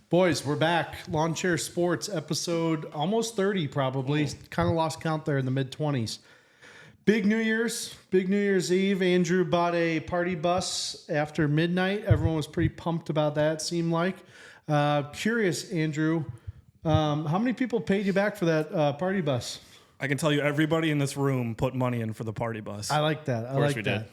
Boys, we're back. Lawn Chair Sports, episode almost 30 probably. Kind of lost count there in the mid-20s. Big New Year's Eve. Andrew bought a party bus after midnight. Everyone was pretty pumped about that, it seemed like. Curious, Andrew, how many people paid you back for that party bus? I can tell you everybody in this room put money in for the party bus. I like that. I like that.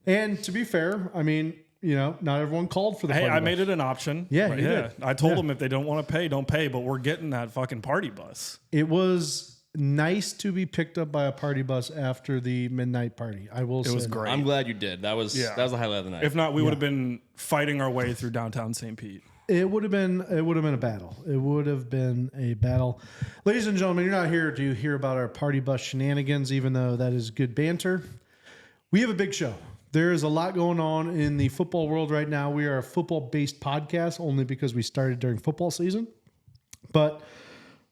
And to be fair, I mean, you know, not everyone called for the party bus. I made it an option. Yeah, you did. I told them if they don't want to pay, don't pay, but we're getting that fucking party bus. It was nice to be picked up by a party bus after the midnight party. I will say it was great. I'm glad you did. That was the highlight of the night. If not, we would have been fighting our way through downtown St. Pete. It would have been a battle. It would have been a battle. Ladies and gentlemen, you're not here to hear about our party bus shenanigans, even though that is good banter. We have a big show. There is a lot going on in the football world right now. We are a football-based podcast only because we started during football season. But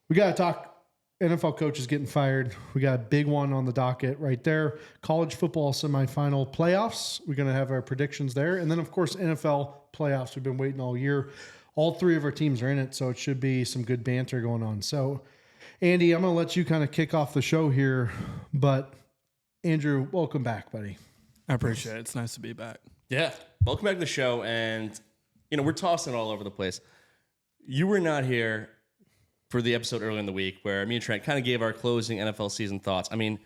we got to talk NFL coaches getting fired. We got a big one on the docket right there. College football semifinal playoffs. We're going to have our predictions there. And then, of course, NFL playoffs. We've been waiting all year. All three of our teams are in it, so it should be some good banter going on. So, Andy, I'm going to let you kind of kick off the show here. But, Andrew, welcome back, buddy. I appreciate it. It's nice to be back. Yeah. Welcome back to the show. And, you know, we're tossing all over the place. You were not here for the episode earlier in the week where me and Trent kind of gave our closing NFL season thoughts. I mean,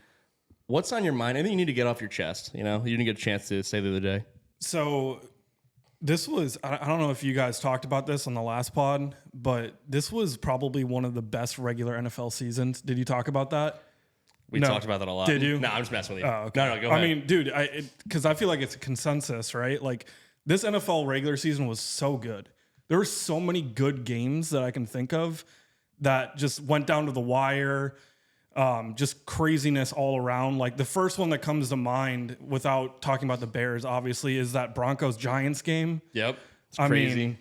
what's on your mind? Anything you need to get off your chest? You know, you didn't get a chance to say the other day. So this was, I don't know if you guys talked about this on the last pod, but this was probably one of the best regular NFL seasons. Did you talk about that? We talked about that a lot. Did you? No, I'm just messing with you. Oh, okay. No, go ahead. I mean, dude, because I feel like it's a consensus, right? Like, this NFL regular season was so good. There were so many good games that I can think of that just went down to the wire. Just craziness all around. Like, the first one that comes to mind, without talking about the Bears, obviously, is that Broncos-Giants game. Yep. It's crazy. I mean,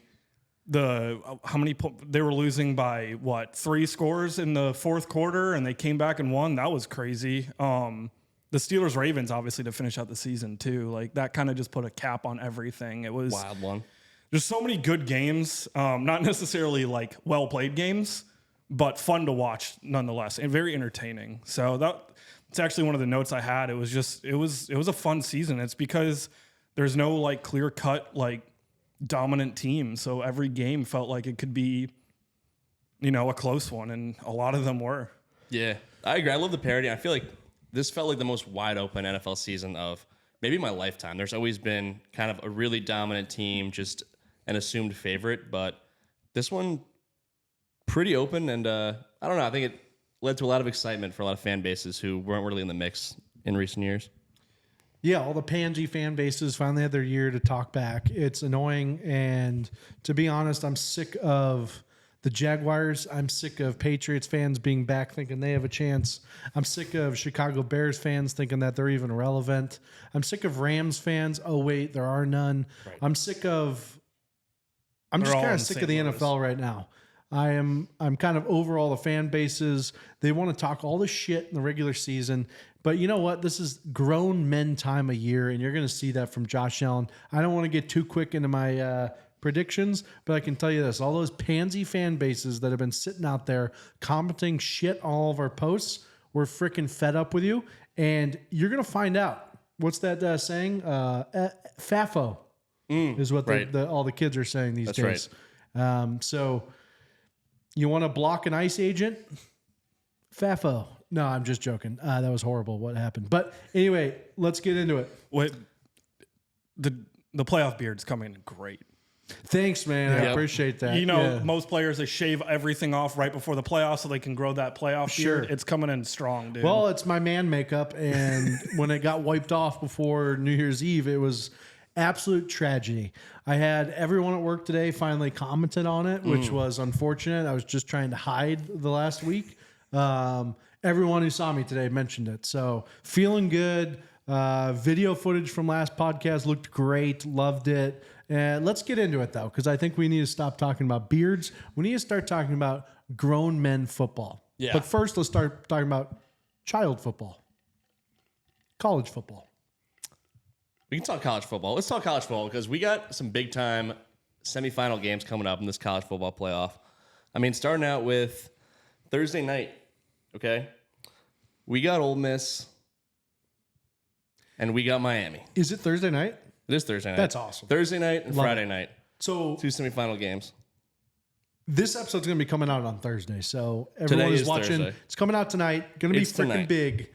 they were losing by 3 scores in the fourth quarter, and they came back and won. That was crazy. The Steelers Ravens, obviously, to finish out the season too. Like, that kind of just put a cap on everything. It was wild one. There's so many good games, not necessarily like well played games, but fun to watch nonetheless, and very entertaining. So that's actually one of the notes I had. It was a fun season. It's because there's no like clear cut like dominant team. So every game felt like it could be, you know, a close one, and a lot of them were. Yeah, I agree. I love the parody. I feel like this felt like the most wide open NFL season of maybe my lifetime. There's always been kind of a really dominant team, just an assumed favorite, but this one pretty open, and I don't know. I think it led to a lot of excitement for a lot of fan bases who weren't really in the mix in recent years. Yeah, all the pansy fan bases finally had their year to talk back. It's annoying, and to be honest, I'm sick of the Jaguars. I'm sick of Patriots fans being back thinking they have a chance. I'm sick of Chicago Bears fans thinking that they're even relevant. I'm sick of Rams fans. Oh, wait, there are none. Right. I'm just kind of sick of the NFL right now. I'm kind of over all the fan bases. They want to talk all the shit in the regular season. But you know what? This is grown men time of year, and you're going to see that from Josh Allen. I don't want to get too quick into my predictions, but I can tell you this. All those pansy fan bases that have been sitting out there commenting shit on all of our posts, we're freaking fed up with you, and you're going to find out. What's that saying? FAFO is what all the kids are saying these days. Right. So you want to block an ICE agent? FAFO. No, I'm just joking. That was horrible what happened. But anyway, let's get into it. Wait, the playoff beard's coming in great. Thanks, man. I appreciate that. You know, most players, they shave everything off right before the playoffs so they can grow that playoff beard. It's coming in strong, dude. Well, it's my man makeup, and when it got wiped off before New Year's Eve, it was absolute tragedy. I had everyone at work today finally commented on it, which was unfortunate. I was just trying to hide the last week. Everyone who saw me today mentioned it. So feeling good. Video footage from last podcast looked great. Loved it. And let's get into it, though, because I think we need to stop talking about beards. We need to start talking about grown men football. Yeah. But first, let's start talking about child football, college football. We can talk college football. Let's talk college football because we got some big-time semifinal games coming up in this college football playoff. I mean, starting out with Thursday night, okay? We got Ole Miss, and we got Miami. Is it Thursday night? It is Thursday night. That's awesome. Thursday night and Love Friday it. night. So 2 semifinal games. this episode's going to be coming out on Thursday. So everyone Today is is watching. Thursday. It's coming out tonight. Going to be It's freaking tonight. big.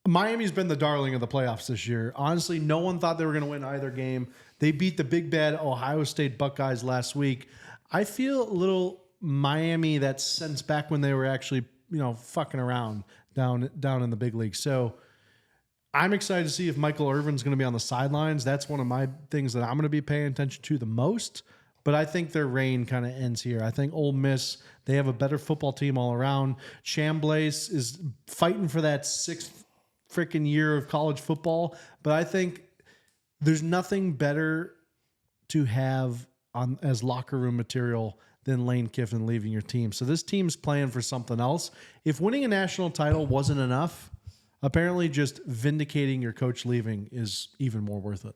Miami's been the darling of the playoffs this year. Honestly, no one thought they were going to win either game. They beat the big bad Ohio State Buckeyes last week. I feel a little Miami that sense back when they were actually, fucking around down in the big league. So I'm excited to see if Michael Irvin's going to be on the sidelines. That's one of my things that I'm going to be paying attention to the most. But I think their reign kind of ends here. I think Ole Miss, they have a better football team all around. Chamblace is fighting for that sixth freaking year of college football. But I think there's nothing better to have on as locker room material than Lane Kiffin leaving your team. So this team's playing for something else. If winning a national title wasn't enough, apparently just vindicating your coach leaving is even more worth it.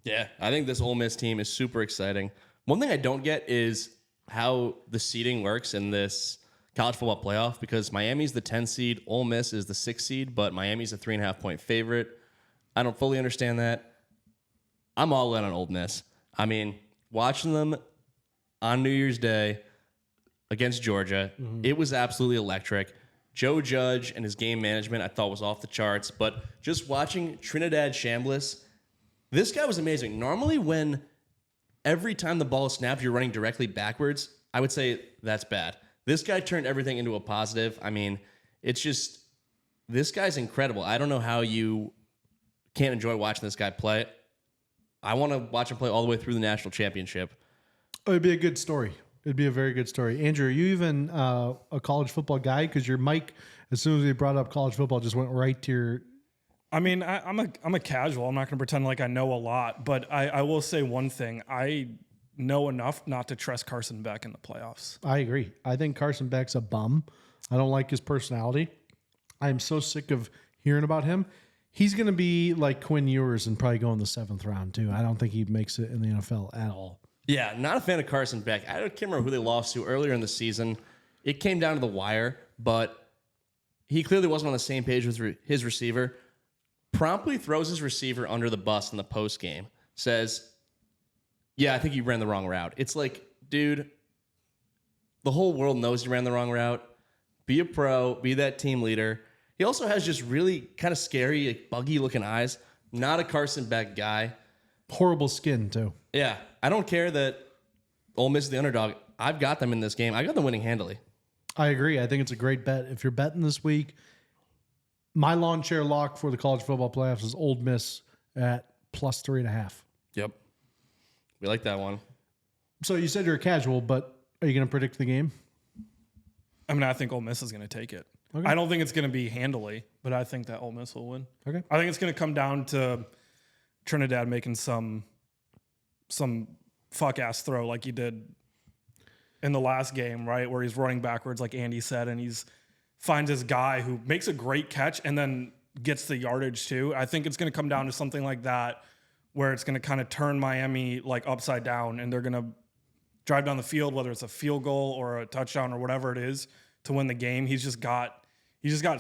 Yeah, I think this Ole Miss team is super exciting. One thing I don't get is how the seeding works in this college football playoff, because Miami's the 10 seed, Ole Miss is the 6 seed, but Miami's a 3.5 point favorite. I don't fully understand that. I'm all in on Ole Miss. I mean, watching them on New Year's Day against Georgia, it was absolutely electric. Joe Judge and his game management I thought was off the charts, but just watching Trinidad Chambliss, this guy was amazing. Normally when every time the ball is snapped, you're running directly backwards, I would say that's bad. This guy turned everything into a positive. I mean, it's just, this guy's incredible. I don't know how you can't enjoy watching this guy play. I want to watch him play all the way through the national championship. Oh, it'd be a good story. It'd be a very good story. Andrew, are you even a college football guy? Because your mic, as soon as we brought up college football, just went right to your... I mean, I'm a casual. I'm not going to pretend like I know a lot, but I will say one thing. I know enough not to trust Carson Beck in the playoffs. I agree. I think Carson Beck's a bum. I don't like his personality. I'm so sick of hearing about him. He's going to be like Quinn Ewers and probably go in the 7th round, too. I don't think he makes it in the NFL at all. Yeah, not a fan of Carson Beck. I can't remember who they lost to earlier in the season. It came down to the wire, but he clearly wasn't on the same page with his receiver. Promptly throws his receiver under the bus in the post game. Says, yeah, I think you ran the wrong route. It's like, dude, the whole world knows you ran the wrong route. Be a pro. Be that team leader. He also has just really kind of scary, like, buggy-looking eyes. Not a Carson Beck guy. Horrible skin, too. Yeah, I don't care that Ole Miss is the underdog. I've got them in this game. I got them winning handily. I agree. I think it's a great bet. If you're betting this week, my lawn chair lock for the college football playoffs is Ole Miss at plus 3.5. Yep. We like that one. So you said you're a casual, but are you going to predict the game? I mean, I think Ole Miss is going to take it. Okay. I don't think it's going to be handily, but I think that Ole Miss will win. Okay. I think it's going to come down to Trinidad making some fuck ass throw like he did in the last game, right? Where he's running backwards, like Andy said, and he's finds his guy who makes a great catch and then gets the yardage too. I think it's going to come down to something like that, where it's going to kind of turn Miami like upside down, and they're going to drive down the field, whether it's a field goal or a touchdown or whatever it is, to win the game. He's just got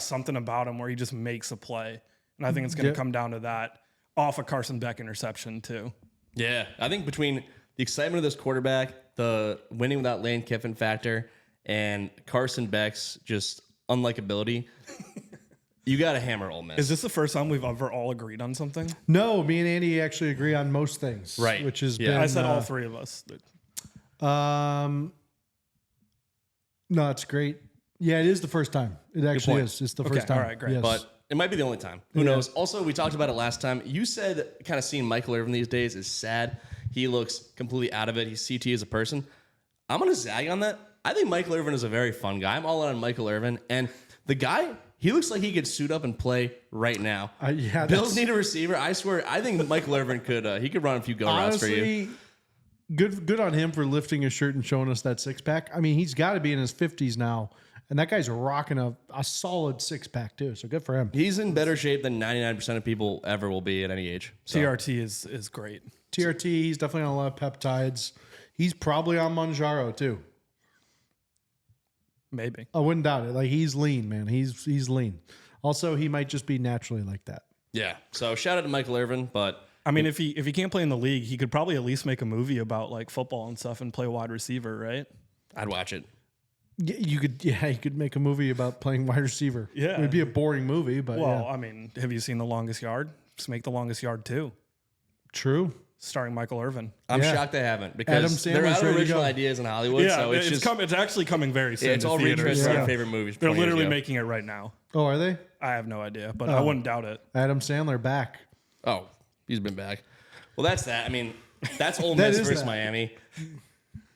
something about him where he just makes a play, and I think it's going to come down to that off a Carson Beck interception too. Yeah, I think between the excitement of this quarterback, the winning without Lane Kiffin factor, and Carson Beck's just unlikability, you got to hammer Ole Miss. Is this the first time we've ever all agreed on something? No, me and Andy actually agree on most things. Right. Which has Yeah. been... I said all three of us. No, it's great. Yeah, it is the first time. It actually point. is. It's the Okay, first time. all right, great. Yes. But it might be the only time. Who Yeah. knows? Also, we talked about it last time. You said kind of seeing Michael Irvin these days is sad. He looks completely out of it. He's CT as a person. I'm going to zag on that. I think Michael Irvin is a very fun guy. I'm all in on Michael Irvin. And the guy, he looks like he could suit up and play right now. Yeah, Bills that's- need a receiver. I swear, I think Michael Irvin could run a few go routes for you. honestly, good on him for lifting his shirt and showing us that 6-pack. I mean, he's got to be in his 50s now, and that guy's rocking a solid 6-pack too. So good for him. He's in better shape than 99% of people ever will be at any age. So. TRT is great. TRT, he's definitely on a lot of peptides. He's probably on Manjaro too. Maybe. I wouldn't doubt it. Like, he's lean, man. He's lean. Also, he might just be naturally like that. Yeah. So shout out to Michael Irvin, but I mean, if he can't play in the league, he could probably at least make a movie about like football and stuff and play wide receiver, right? I'd watch it. You could make a movie about playing wide receiver. Yeah. It would be a boring movie, but Well, yeah. I mean, have you seen The Longest Yard? Just make The Longest Yard 2, True. starring Michael Irvin. I'm Yeah. shocked they haven't Adam because they're Sandler's out of ready to original go. ideas in Hollywood. so it's actually coming very soon. yeah, it's to all theaters. retreads from Yeah. our favorite movies. They're 20 years literally ago. making it right now. Oh, are they? I have no idea, but I wouldn't doubt it. Adam Sandler back. Oh, he's been back. Well, that's that. I mean, that's Ole That Miss is versus that. Miami. And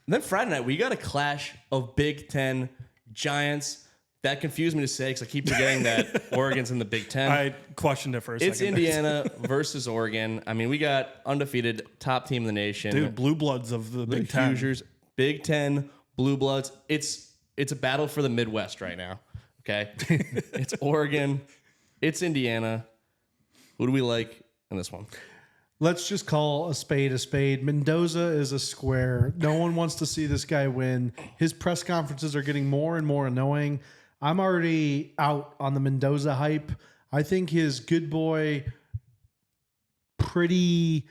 then Friday night, we got a clash of Big Ten giants. That confused me to say because I keep forgetting that Oregon's in the Big Ten. I questioned it for a second. It's Indiana versus Oregon. I mean, we got undefeated top team in the nation. Dude, blue bloods of the Big The Ten. Hoosiers, Big Ten, Blue Bloods. It's a battle for the Midwest right now. Okay, it's Oregon, it's Indiana. Who do we like in this one? Let's just call a spade a spade. Mendoza is a square. No one wants to see this guy win. His press conferences are getting more and more annoying. I'm already out on the Mendoza hype. I think his good boy, pretty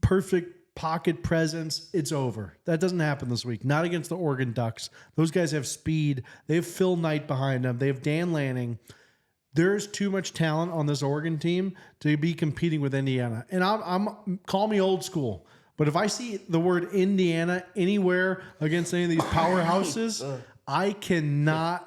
perfect pocket presence, it's over. That doesn't happen this week. Not against the Oregon Ducks. Those guys have speed. They have Phil Knight behind them. They have Dan Lanning. There's too much talent on this Oregon team to be competing with Indiana. And I'm call me old school, but if I see the word Indiana anywhere against any of these powerhouses, I cannot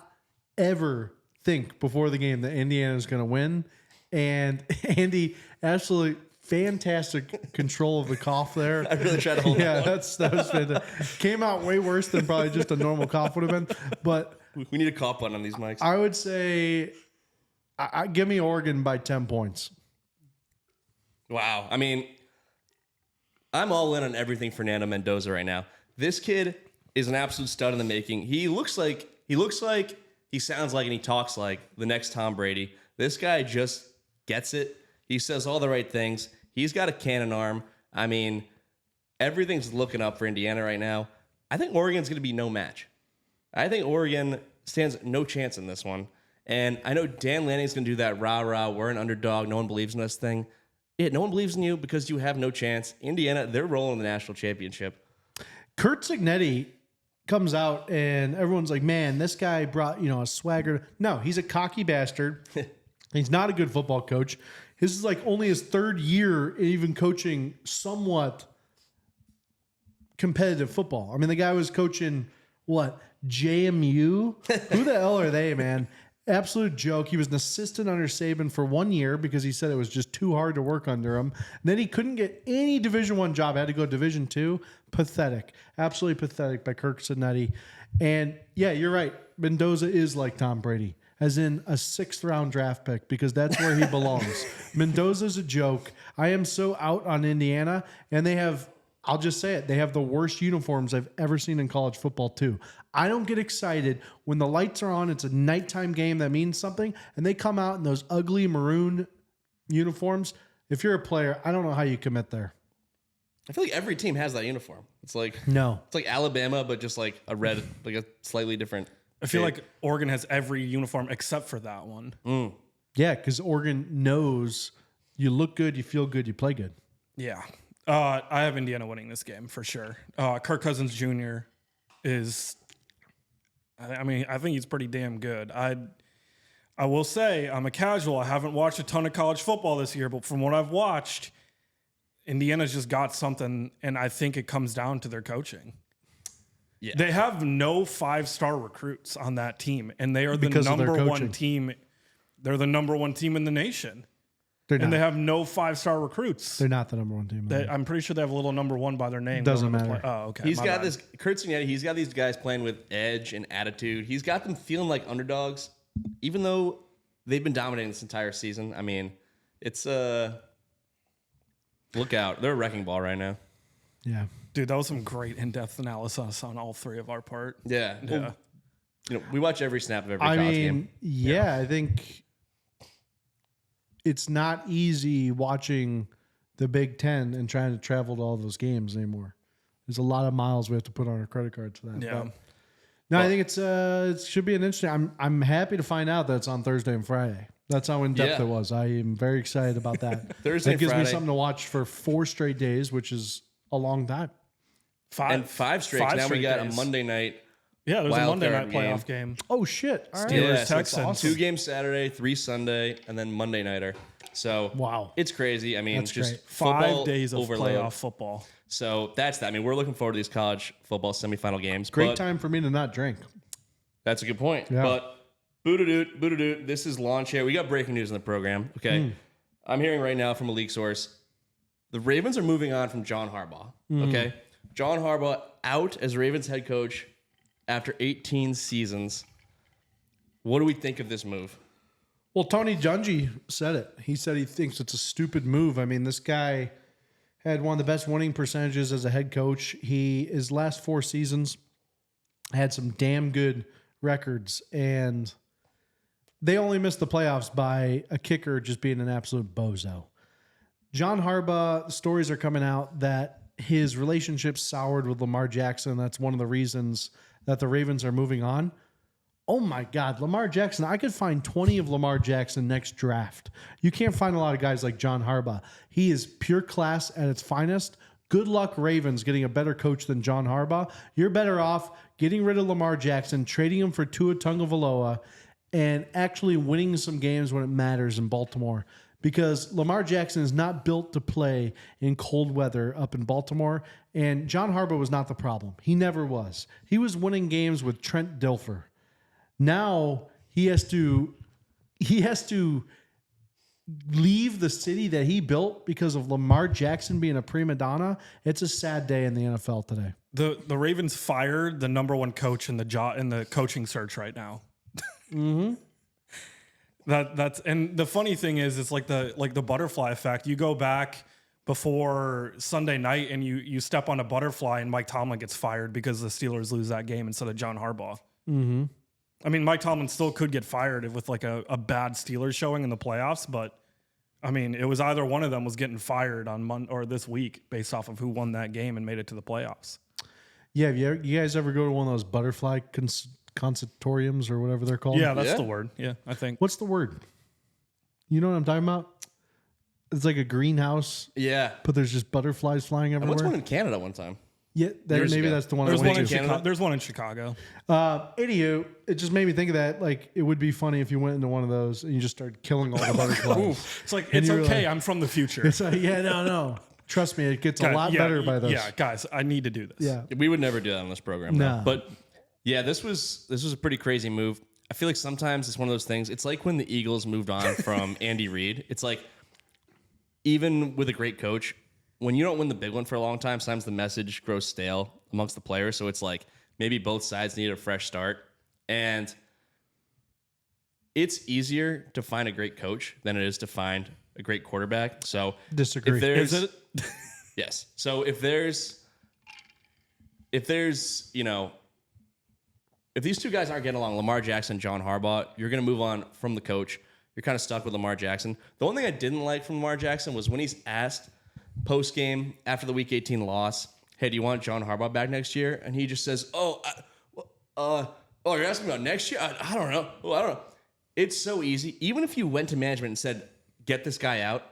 ever think before the game that Indiana is going to win. And Andy, absolutely fantastic control of the cough there. I really tried to hold Yeah, that that was fantastic. Came out way worse than probably just a normal cough would have been. But We need a cough button on these mics. I would say, give me Oregon by 10 points. Wow. I mean, I'm all in on everything Fernando Mendoza right now. This kid is an absolute stud in the making. He looks like, he sounds like, and he talks like the next Tom Brady. This guy just gets it. He says all the right things. He's got a cannon arm. I mean, everything's looking up for Indiana right now. I think Oregon's going to be no match. I think Oregon stands no chance in this one. And I know Dan Lanning's going to do that rah-rah, we're an underdog, no one believes in us thing. Yeah, no one believes in you because you have no chance. Indiana, they're rolling in the national championship. Kurt Cignetti comes out and everyone's like, man, this guy brought, a swagger. No, he's a cocky bastard. He's not a good football coach. This is like only his third year even coaching somewhat competitive football. I mean, the guy was coaching what? JMU? Who the hell are they, man? Absolute joke. He was an assistant under Saban for 1 year because he said it was just too hard to work under him. And then he couldn't get any Division I job. Had to go Division II. Pathetic. Absolutely pathetic by Kirk Cignetti. And yeah, you're right. Mendoza is like Tom Brady, as in a 6th round draft pick, because that's where he belongs. Mendoza's a joke. I am so out on Indiana, and they have, I'll just say it, they have the worst uniforms I've ever seen in college football too. I don't get excited when the lights are on. It's a nighttime game that means something, and they come out in those ugly maroon uniforms. If you're a player, I don't know how you commit there. I feel like every team has that uniform. It's like Alabama, but just like a red, like a slightly different. I feel like Oregon has every uniform except for that one. Yeah, because Oregon knows you look good, you feel good, you play good. Yeah. I have Indiana winning this game for sure. Kirk Cousins Jr. is, I mean, I think he's pretty damn good. I will say I'm a casual. I haven't watched a ton of college football this year, but from what I've watched, Indiana's just got something, and I think it comes down to their coaching. Yeah. They have no 5-star recruits on that team, and they are the number one team. They're the number one team in the nation. They're not. And they have no 5-star recruits. They're not the number one team. I'm pretty sure they have a little number one by their name. Doesn't matter. Oh, okay. He's got this, Kurt Cignetti, he's got these guys playing with edge and attitude. He's got them feeling like underdogs, even though they've been dominating this entire season. I mean, it's look out. They're a wrecking ball right now. Yeah. Dude, that was some great in-depth analysis on all three of our part. Yeah. Yeah. Well, we watch every snap of every college game. Yeah, I think it's not easy watching the Big Ten and trying to travel to all those games anymore. There's a lot of miles we have to put on our credit cards for that. Yeah. But, no, I think it should be an interesting. I'm happy to find out that it's on Thursday and Friday. That's how in depth it was. I am very excited about that. Thursday, that gives Friday. me something to watch for 4 straight days, which is a long time. Five straight. Now we got days. a Monday night. Yeah, there's a wild Monday card night playoff game. Oh shit! All right. Steelers, Yeah, so Texans. awesome. 2 games Saturday, 3 Sunday, and then Monday nighter. So Wow. it's crazy. I mean, That's just great. 5 5 days of overload. playoff football. So that's that. I mean, we're looking forward to these college football semifinal games. Great but time for me to not drink. That's a good point. Yeah. But boo-doo-doo, this is launch here. We got breaking news in the program. Okay. I'm hearing right now from a leak source. The Ravens are moving on from John Harbaugh. Okay. John Harbaugh out as Ravens head coach after 18 seasons. What do we think of this move? Well, Tony Dungy said it. He said he thinks it's a stupid move. I mean, this guy had one of the best winning percentages as a head coach. His last 4 seasons had some damn good records, and they only missed the playoffs by a kicker just being an absolute bozo. John Harbaugh, stories are coming out that his relationship soured with Lamar Jackson. That's one of the reasons that the Ravens are moving on. Oh my God, Lamar Jackson. I could find 20 of Lamar Jackson next draft. You can't find a lot of guys like John Harbaugh. He is pure class at its finest. Good luck, Ravens, getting a better coach than John Harbaugh. You're better off getting rid of Lamar Jackson, trading him for Tua Tagovailoa, and actually winning some games when it matters in Baltimore. Because Lamar Jackson is not built to play in cold weather up in Baltimore, and John Harbaugh was not the problem. He never was. He was winning games with Trent Dilfer. Now he has to leave the city that he built because of Lamar Jackson being a prima donna. It's a sad day in the NFL today. The Ravens fired the number 1 coach in the coaching search right now. That's and the funny thing is, it's like the butterfly effect. You go back before Sunday night and you step on a butterfly and Mike Tomlin gets fired because the Steelers lose that game instead of John Harbaugh. I mean, Mike Tomlin still could get fired with like a bad Steelers showing in the playoffs, but I mean, it was either one of them was getting fired on Monday or this week based off of who won that game and made it to the playoffs. Yeah, you guys ever go to one of those butterfly consultoriums or whatever they're called? Yeah, that's the word. Yeah, I think. What's the word? You know what I'm talking about? It's like a greenhouse, Yeah. but there's just butterflies flying I everywhere. went to one in Canada one time. Yeah, Years maybe ago. that's the one. There's I went one in to. Chicago. There's one in Chicago. Anywho, it just made me think of that. Like, it would be funny if you went into one of those and you just started killing all the butterflies. It's like, And it's you're okay. like- I'm from the future. It's like, yeah, no. Trust me, it gets a lot Yeah, better by those. Yeah, guys, I need to do this. Yeah. We would never do that on this program. No. No. But yeah, this was a pretty crazy move. I feel like sometimes it's one of those things. It's like when the Eagles moved on from Andy Reid. It's like, even with a great coach, when you don't win the big one for a long time, sometimes the message grows stale amongst the players. So it's like maybe both sides need a fresh start. And it's easier to find a great coach than it is to find a great quarterback. So Disagree. if there's, Is it? yes. So if there's, you know, if these two guys aren't getting along, Lamar Jackson, John Harbaugh, you're going to move on from the coach. You're kind of stuck with Lamar Jackson. The one thing I didn't like from Lamar Jackson was when he's asked post-game after the Week 18 loss, hey, do you want John Harbaugh back next year? And he just says, you're asking about next year? I don't know. I don't know. It's so easy. Even if you went to management and said, get this guy out,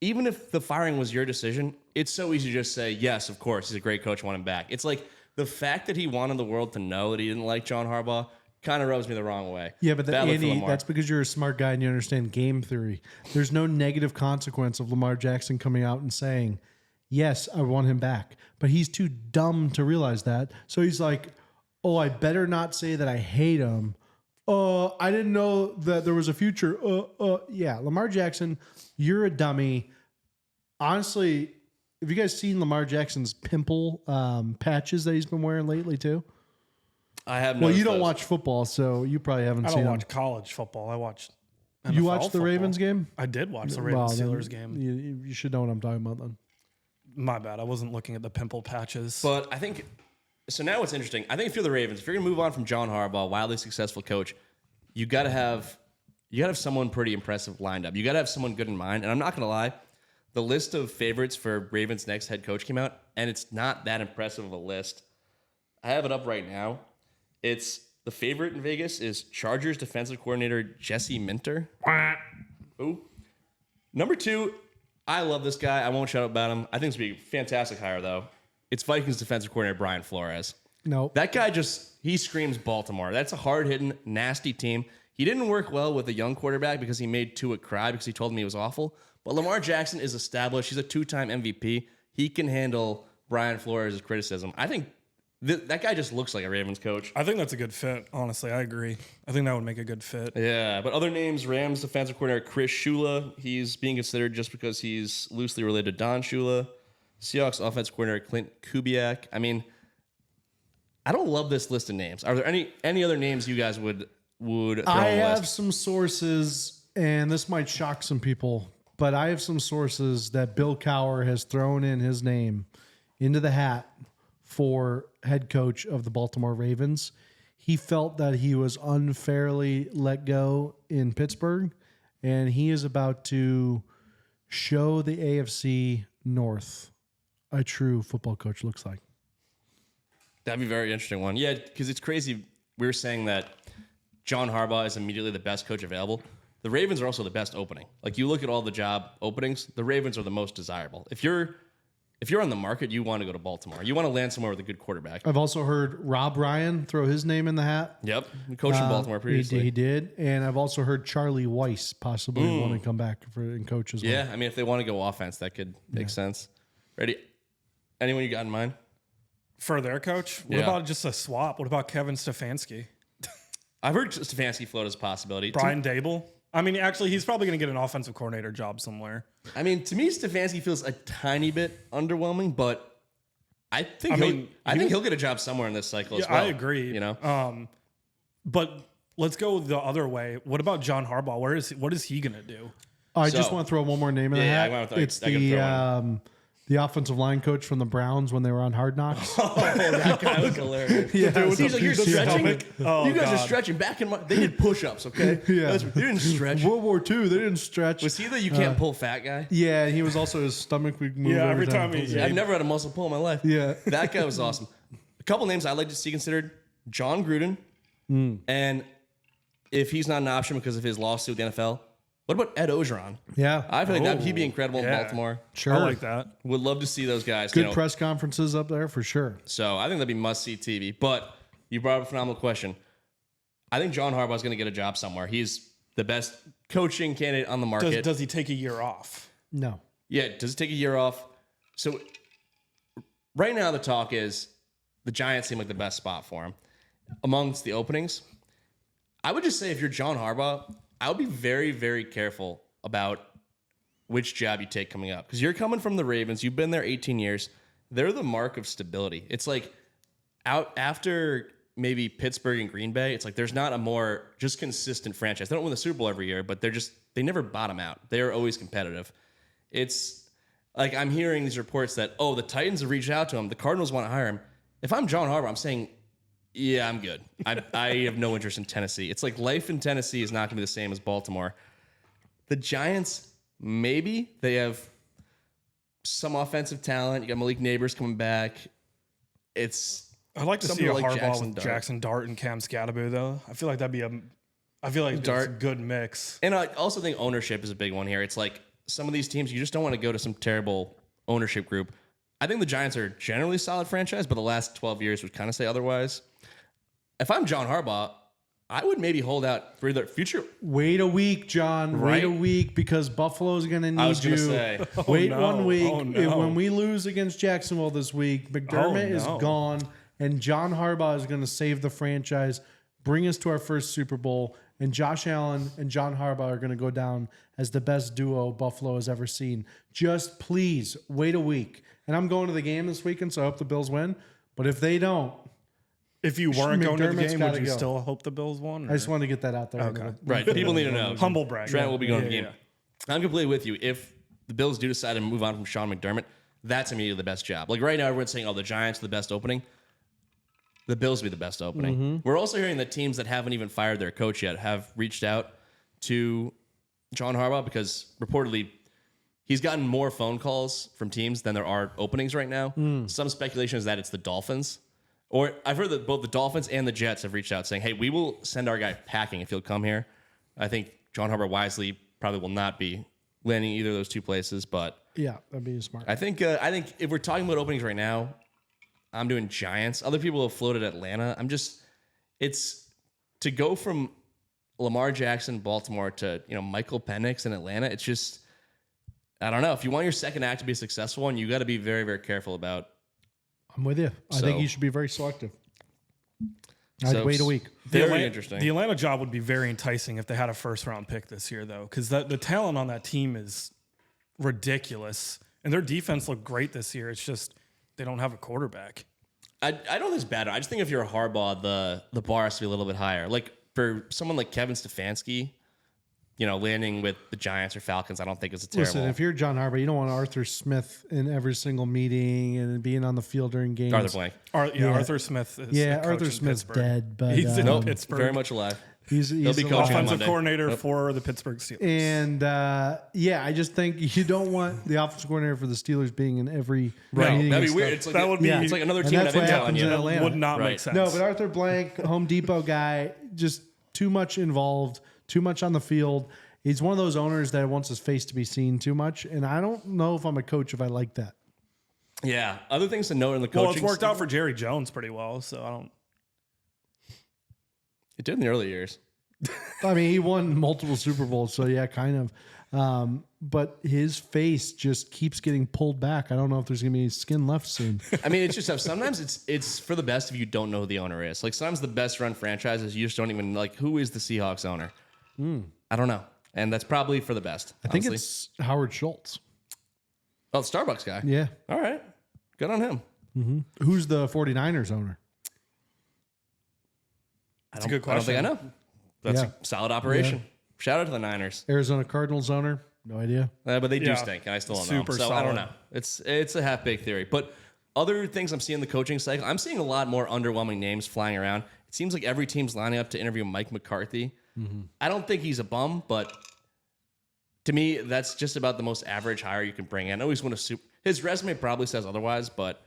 even if the firing was your decision, it's so easy to just say, yes, of course, he's a great coach, I want him back. It's like the fact that he wanted the world to know that he didn't like John Harbaugh kind of rubs me the wrong way. Yeah, but Bad look for Andy, Lamar. that's because you're a smart guy and you understand game theory. There's no negative consequence of Lamar Jackson coming out and saying, yes, I want him back. But he's too dumb to realize that. So he's like, oh, I better not say that I hate him. I didn't know that there was a future. Yeah, Lamar Jackson, you're a dummy. Honestly, have you guys seen Lamar Jackson's pimple patches that he's been wearing lately too? I have Well, you noticed don't those. watch football, so you probably haven't I seen don't them. watch college football. I watch NFL You watched the football. Ravens game? I did watch the Well, Ravens then Steelers game. You should know what I'm talking about then. My bad. I wasn't looking at the pimple patches. But I think, so now what's interesting, I think if you're the Ravens, if you're going to move on from John Harbaugh, wildly successful coach, you got to have someone pretty impressive lined up. You got to have someone good in mind. And I'm not going to lie, the list of favorites for Ravens' next head coach came out, and it's not that impressive of a list. I have it up right now. It's the favorite in Vegas is Chargers defensive coordinator Jesse Minter. Ooh. Number 2, I love this guy. I won't shout out about him. I think it's going to be a fantastic hire, though. It's Vikings defensive coordinator Brian Flores. No. That guy he screams Baltimore. That's a hard-hitting, nasty team. He didn't work well with a young quarterback because he made Tua cry because he told him he was awful. But Lamar Jackson is established. He's a 2-time MVP. He can handle Brian Flores' criticism. I think that guy just looks like a Ravens coach. I think that's a good fit, honestly. I agree. I think that would make a good fit. Yeah, but other names, Rams defensive coordinator Chris Shula. He's being considered just because he's loosely related to Don Shula. Seahawks offensive coordinator Clint Kubiak. I mean, I don't love this list of names. Are there any other names you guys would throw I on the have list? some sources, and this might shock some people, but I have some sources that Bill Cowher has thrown in his name into the hat for head coach of the Baltimore Ravens. He felt that he was unfairly let go in Pittsburgh, and he is about to show the AFC North a true football coach looks like. That'd be a very interesting one. Yeah, because it's crazy. We were saying that John Harbaugh is immediately the best coach available. The Ravens are also the best opening. Like, you look at all the job openings, the Ravens are the most desirable. If you're on the market, you want to go to Baltimore. You want to land somewhere with a good quarterback. I've also heard Rob Ryan throw his name in the hat. Yep, we coached in Baltimore previously. He did. And I've also heard Charlie Weiss possibly want to come back and coach as well. Yeah, I mean, if they want to go offense, that could make sense. Ready? Anyone you got in mind? For their coach? What about just a swap? What about Kevin Stefanski? I've heard Stefanski float as a possibility. Brian Dable? I mean, actually, he's probably going to get an offensive coordinator job somewhere. I mean, to me, Stefanski feels a tiny bit underwhelming, but I think he'll get a job somewhere in this cycle as well. I agree. You know, but let's go the other way. What about John Harbaugh? What is he going to do? I just want to throw one more name in the hat. I went with- It's I can throw the offensive line coach from the Browns when they were on Hard Knocks. that guy was hilarious. Yeah, He's like, you're stretching. You guys are God. stretching back in my. They did push-ups, okay? Yeah. They didn't stretch. World War II, they didn't stretch. Was he the you can't pull fat guy? Yeah, he was also his stomach would move. Yeah, every he time pulls he- it. I've never had a muscle pull in my life. Yeah. That guy was awesome. A couple names I'd like to see considered: John Gruden, and if he's not an option because of his lawsuit with the NFL, what about Ed Ogeron? Yeah. I feel like he'd be incredible in Baltimore. Sure. I like that. Would love to see those guys. Good press conferences up there for sure. So I think that'd be must-see TV. But you brought up a phenomenal question. I think John Harbaugh is going to get a job somewhere. He's the best coaching candidate on the market. Does he take a year off? No. Yeah, does he take a year off? So right now the talk is the Giants seem like the best spot for him. Amongst the openings, I would just say if you're John Harbaugh, I would be very, very careful about which job you take coming up. Because you're coming from the Ravens. You've been there 18 years. They're the mark of stability. It's like out after maybe Pittsburgh and Green Bay, it's like there's not a more just consistent franchise. They don't win the Super Bowl every year, but they never bottom out. They are always competitive. It's like I'm hearing these reports that, the Titans have reached out to him. The Cardinals want to hire him. If I'm John Harbaugh, I'm saying, yeah, I'm good. I have no interest in Tennessee. It's like life in Tennessee is not going to be the same as Baltimore. The Giants, maybe they have some offensive talent. You got Malik Neighbors coming back. I'd like to see a like Harbaugh with Jackson Dart and Cam Scatterby, though. I feel like that'd be it's a good mix. And I also think ownership is a big one here. It's like some of these teams, you just don't want to go to some terrible ownership group. I think the Giants are generally a solid franchise, but the last 12 years would kind of say otherwise. If I'm John Harbaugh, I would maybe hold out for the future. Wait a week, John. Right? Wait a week because Buffalo's going to need you. I was going to say. Wait 1 week. Oh, no. When we lose against Jacksonville this week, McDermott is gone, and John Harbaugh is going to save the franchise, bring us to our first Super Bowl, and Josh Allen and John Harbaugh are going to go down as the best duo Buffalo has ever seen. Just please wait a week. And I'm going to the game this weekend, so I hope the Bills win. But if they don't, If you weren't going to the McDermott's game, would gotta you go. still hope the Bills won? I just want to get that out there. Okay. Right. People need to know. Humble brag. Trent will be going to the Yeah, game. I'm completely with you. If the Bills do decide to move on from Sean McDermott, that's immediately the best job. Like right now, everyone's saying, the Giants are the best opening. The Bills will be the best opening. We're also hearing that teams that haven't even fired their coach yet have reached out to John Harbaugh because reportedly he's gotten more phone calls from teams than there are openings right now. Some speculation is that it's the Dolphins. Or I've heard that both the Dolphins and the Jets have reached out saying, hey, we will send our guy packing if he'll come here. I think John Harbaugh wisely probably will not be landing either of those two places, but Yeah, that'd be smart. I think if we're talking about openings right now, I'm doing Giants. Other people have floated Atlanta. It's to go from Lamar Jackson, Baltimore to Michael Penix in Atlanta. It's just, I don't know. If you want your second act to be a successful one, you got to be very, very careful about. I'm with you. I think you should be very selective. I'd wait a week. Very interesting. The Atlanta job would be very enticing if they had a first-round pick this year, though, because the talent on that team is ridiculous, and their defense looked great this year. It's just they don't have a quarterback. I don't think it's bad. I just think if you're a Harbaugh, the bar has to be a little bit higher. Like for someone like Kevin Stefanski, landing with the Giants or Falcons, I don't think it's a terrible. Listen, if you're John Harbaugh, you don't want Arthur Smith in every single meeting and being on the field during games. Arthur Blank. Arthur Smith is Arthur Smith's dead, but he's in Pittsburgh. Very much alive. He's He'll be coaching on offensive Monday. coordinator for the Pittsburgh Steelers. And I just think you don't want the offensive coordinator for the Steelers being in every Right. meeting. That'd be and weird. stuff. It's like That would be- it's like another And team that's that what intel on happens in you. Atlanta. Would not Right. make sense. No, but Arthur Blank, Home Depot guy, just too much involved, too much on the field. He's one of those owners that wants his face to be seen too much, and I don't know if I'm a coach if I like that. Yeah. Other things to note in the coaching. Well, it's worked out for Jerry Jones pretty well, so I don't. It did in the early years. I mean, he won multiple Super Bowls, so yeah, kind of. But his face just keeps getting pulled back. I don't know if there's going to be any skin left soon. I mean, it's just sometimes it's for the best if you don't know who the owner is. Like sometimes the best run franchises, you just don't even who is the Seahawks owner. I don't know, and that's probably for the best. I think it's Howard Schultz. the Starbucks guy. Yeah. All right, good on him. Who's the 49ers owner? That's a good I don't think I question. know. That's Yeah. a solid operation. Shout out to the Niners. Arizona Cardinals owner? No idea. But they do Yeah. stink, and I still don't Super know. So I don't solid. know. It's a half-baked theory. But other things I'm seeing in the coaching cycle, I'm seeing a lot more underwhelming names flying around. It seems like every team's lining up to interview Mike McCarthy. I don't think he's a bum, but to me, that's just about the most average hire you can bring in. I know he's won a Super. His resume probably says otherwise, but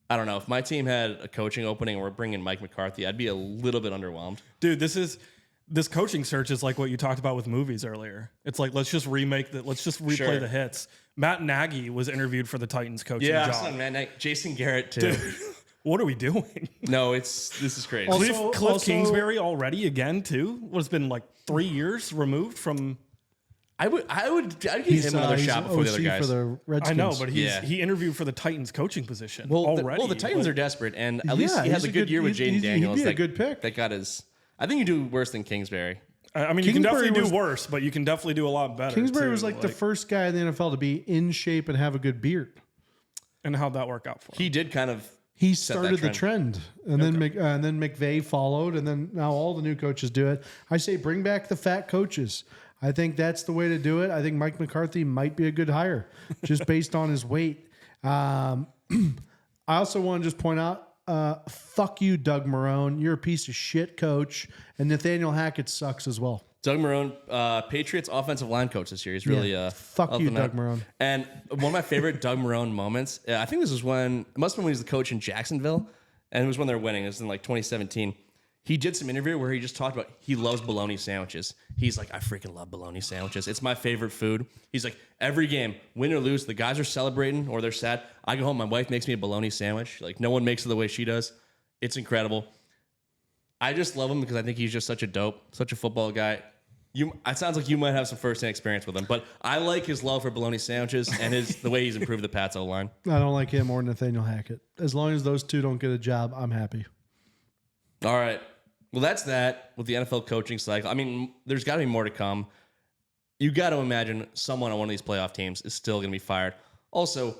I don't know. If my team had a coaching opening and we're bringing Mike McCarthy, I'd be a little bit underwhelmed. Dude, this coaching search is like what you talked about with movies earlier. It's like let's just replay Sure. the hits. Matt Nagy was interviewed for the Titans coaching job. man. Jason Garrett too. What are we doing? No, this is crazy. Also- Cliff Kingsbury already again too? What's been like 3 years removed from? I'd give him another shot before the other OC guys. for the I Redskins. know, but Yeah. he interviewed for the Titans coaching position Well, already. the Titans are desperate, and at least Yeah, he has he's a good year with Jaden he'd Daniels. be a that, good pick. That got his. I think you do worse than Kingsbury. I mean, you can Kingsbury definitely do was- worse, but you can definitely do a lot better. Kingsbury too. was like the first guy in the NFL to be in shape and have a good beard. And how'd that work out for him? He did kind of. He Set that started the trend, and then McVay followed, and then now all the new coaches do it. I say bring back the fat coaches. I think that's the way to do it. I think Mike McCarthy might be a good hire, just based on his weight. I also want to just point out, fuck you, Doug Marrone. You're a piece of shit coach, and Nathaniel Hackett sucks as well. Doug Marrone, Patriots offensive line coach this year. He's really Fuck you, helping Doug out. Marrone. And one of my favorite Doug Marrone moments. I think this was when it must have been when he was the coach in Jacksonville, and it was when they were winning. It was in like 2017. He did some interview where he just talked about he loves bologna sandwiches. He's like, I freaking love bologna sandwiches. It's my favorite food. He's like, every game, win or lose, the guys are celebrating or they're sad. I go home, my wife makes me a bologna sandwich. Like no one makes it the way she does. It's incredible. I just love him because I think he's just such a dope, such a football guy. It sounds like you might have some first-hand experience with him, but I like his love for bologna sandwiches and the way he's improved the Pats O-line. I don't like him or Nathaniel Hackett. As long as those two don't get a job, I'm happy. All right. Well, that's that with the NFL coaching cycle. I mean, there's got to be more to come. You got to imagine someone on one of these playoff teams is still going to be fired. Also,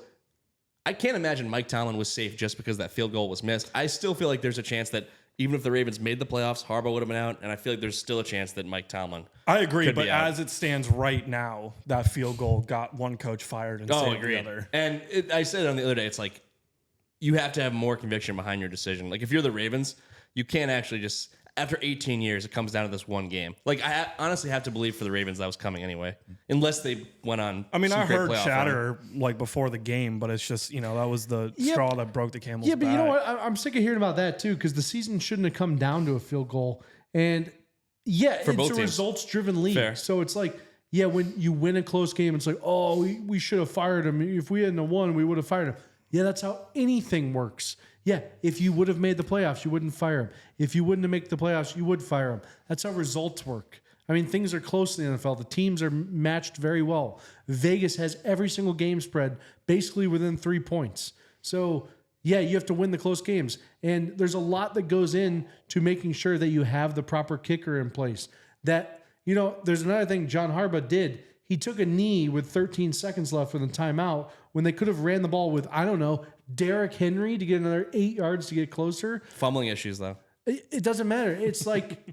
I can't imagine Mike Tomlin was safe just because that field goal was missed. I still feel like there's a chance that even if the Ravens made the playoffs, Harbaugh would have been out, and I feel like there's still a chance that Mike Tomlin. I agree, could but be out. as it stands right now, that field goal got one coach fired and saved the other. And I said it on the other day, it's like you have to have more conviction behind your decision. Like if you're the Ravens, you can't actually just. after 18 years, it comes down to this one game. Like, I honestly have to believe for the Ravens that was coming anyway, unless they went on. I mean, I heard chatter run. like before the game, but it's just, that was the straw that broke the camel's back. Yeah, but you know what? I'm sick of hearing about that too, because the season shouldn't have come down to a field goal. And it's a results-driven league. Fair. So it's like, when you win a close game, it's like, oh, we should have fired him. If we hadn't won, we would have fired him. Yeah, that's how anything works. Yeah, if you would have made the playoffs, you wouldn't fire him. If you wouldn't have made the playoffs, you would fire him. That's how results work. I mean, things are close in the NFL. The teams are matched very well. Vegas has every single game spread basically within 3 points. So, you have to win the close games. And there's a lot that goes in to making sure that you have the proper kicker in place. That, there's another thing John Harbaugh did. He took a knee with 13 seconds left with a timeout when they could have ran the ball with, Derrick Henry to get another 8 yards to get closer. Fumbling issues, though. It doesn't matter. It's like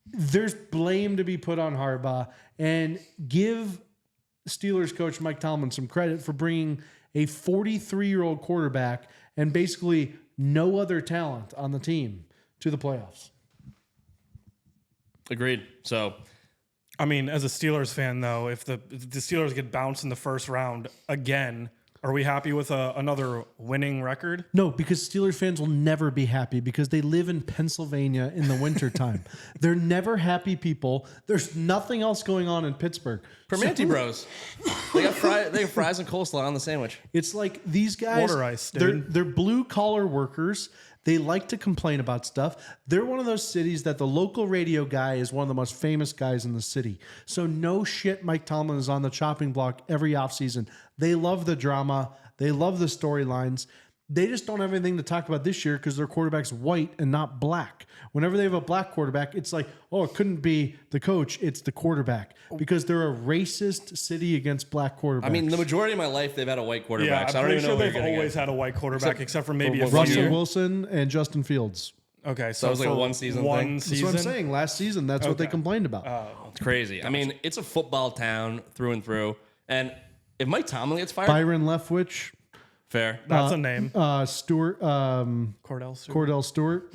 there's blame to be put on Harbaugh, and give Steelers coach Mike Tomlin some credit for bringing a 43-year-old quarterback and basically no other talent on the team to the playoffs. Agreed. So, I mean, as a Steelers fan, though, if the Steelers get bounced in the first round again, are we happy with another winning record? No, because Steelers fans will never be happy because they live in Pennsylvania in the wintertime. They're never happy people. There's nothing else going on in Pittsburgh. Permanente Bros. They got fries and coleslaw on the sandwich. It's like these guys, Water ice, dude. They're blue-collar workers. They like to complain about stuff. They're one of those cities that the local radio guy is one of the most famous guys in the city. So no shit, Mike Tomlin is on the chopping block every offseason. They love the drama. They love the storylines. They just don't have anything to talk about this year because their quarterback's white and not black. Whenever they have a black quarterback, it's like, oh, it couldn't be the coach, it's the quarterback. Because they're a racist city against black quarterbacks. I mean, the majority of my life, they've had a white quarterback. Yeah, so I I'm don't pretty even know sure what they've you're always had a white quarterback, except for maybe a for Russell year. Wilson and Justin Fields. Okay, so that was like a for one-season thing? one That's season? what I'm saying. Last season, that's what they Okay. complained about. It's crazy. I mean, it's a football town through and through. And if Mike Tomlin gets fired, Byron Leftwich, fair. That's a name. Stewart, Cordell Stewart. Cordell Stewart.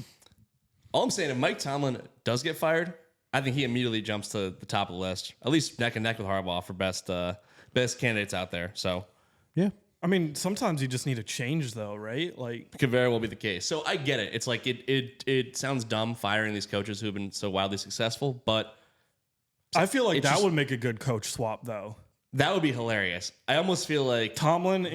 All I'm saying, if Mike Tomlin does get fired, I think he immediately jumps to the top of the list, at least neck and neck with Harbaugh for best candidates out there. So, Yeah. I mean, sometimes you just need a change, though, right? Like, could very well be the case. So I get it. It's like it sounds dumb firing these coaches who've been so wildly successful, but I feel like It's that just- would make a good coach swap, though. that would be hilarious. I almost feel like Tomlin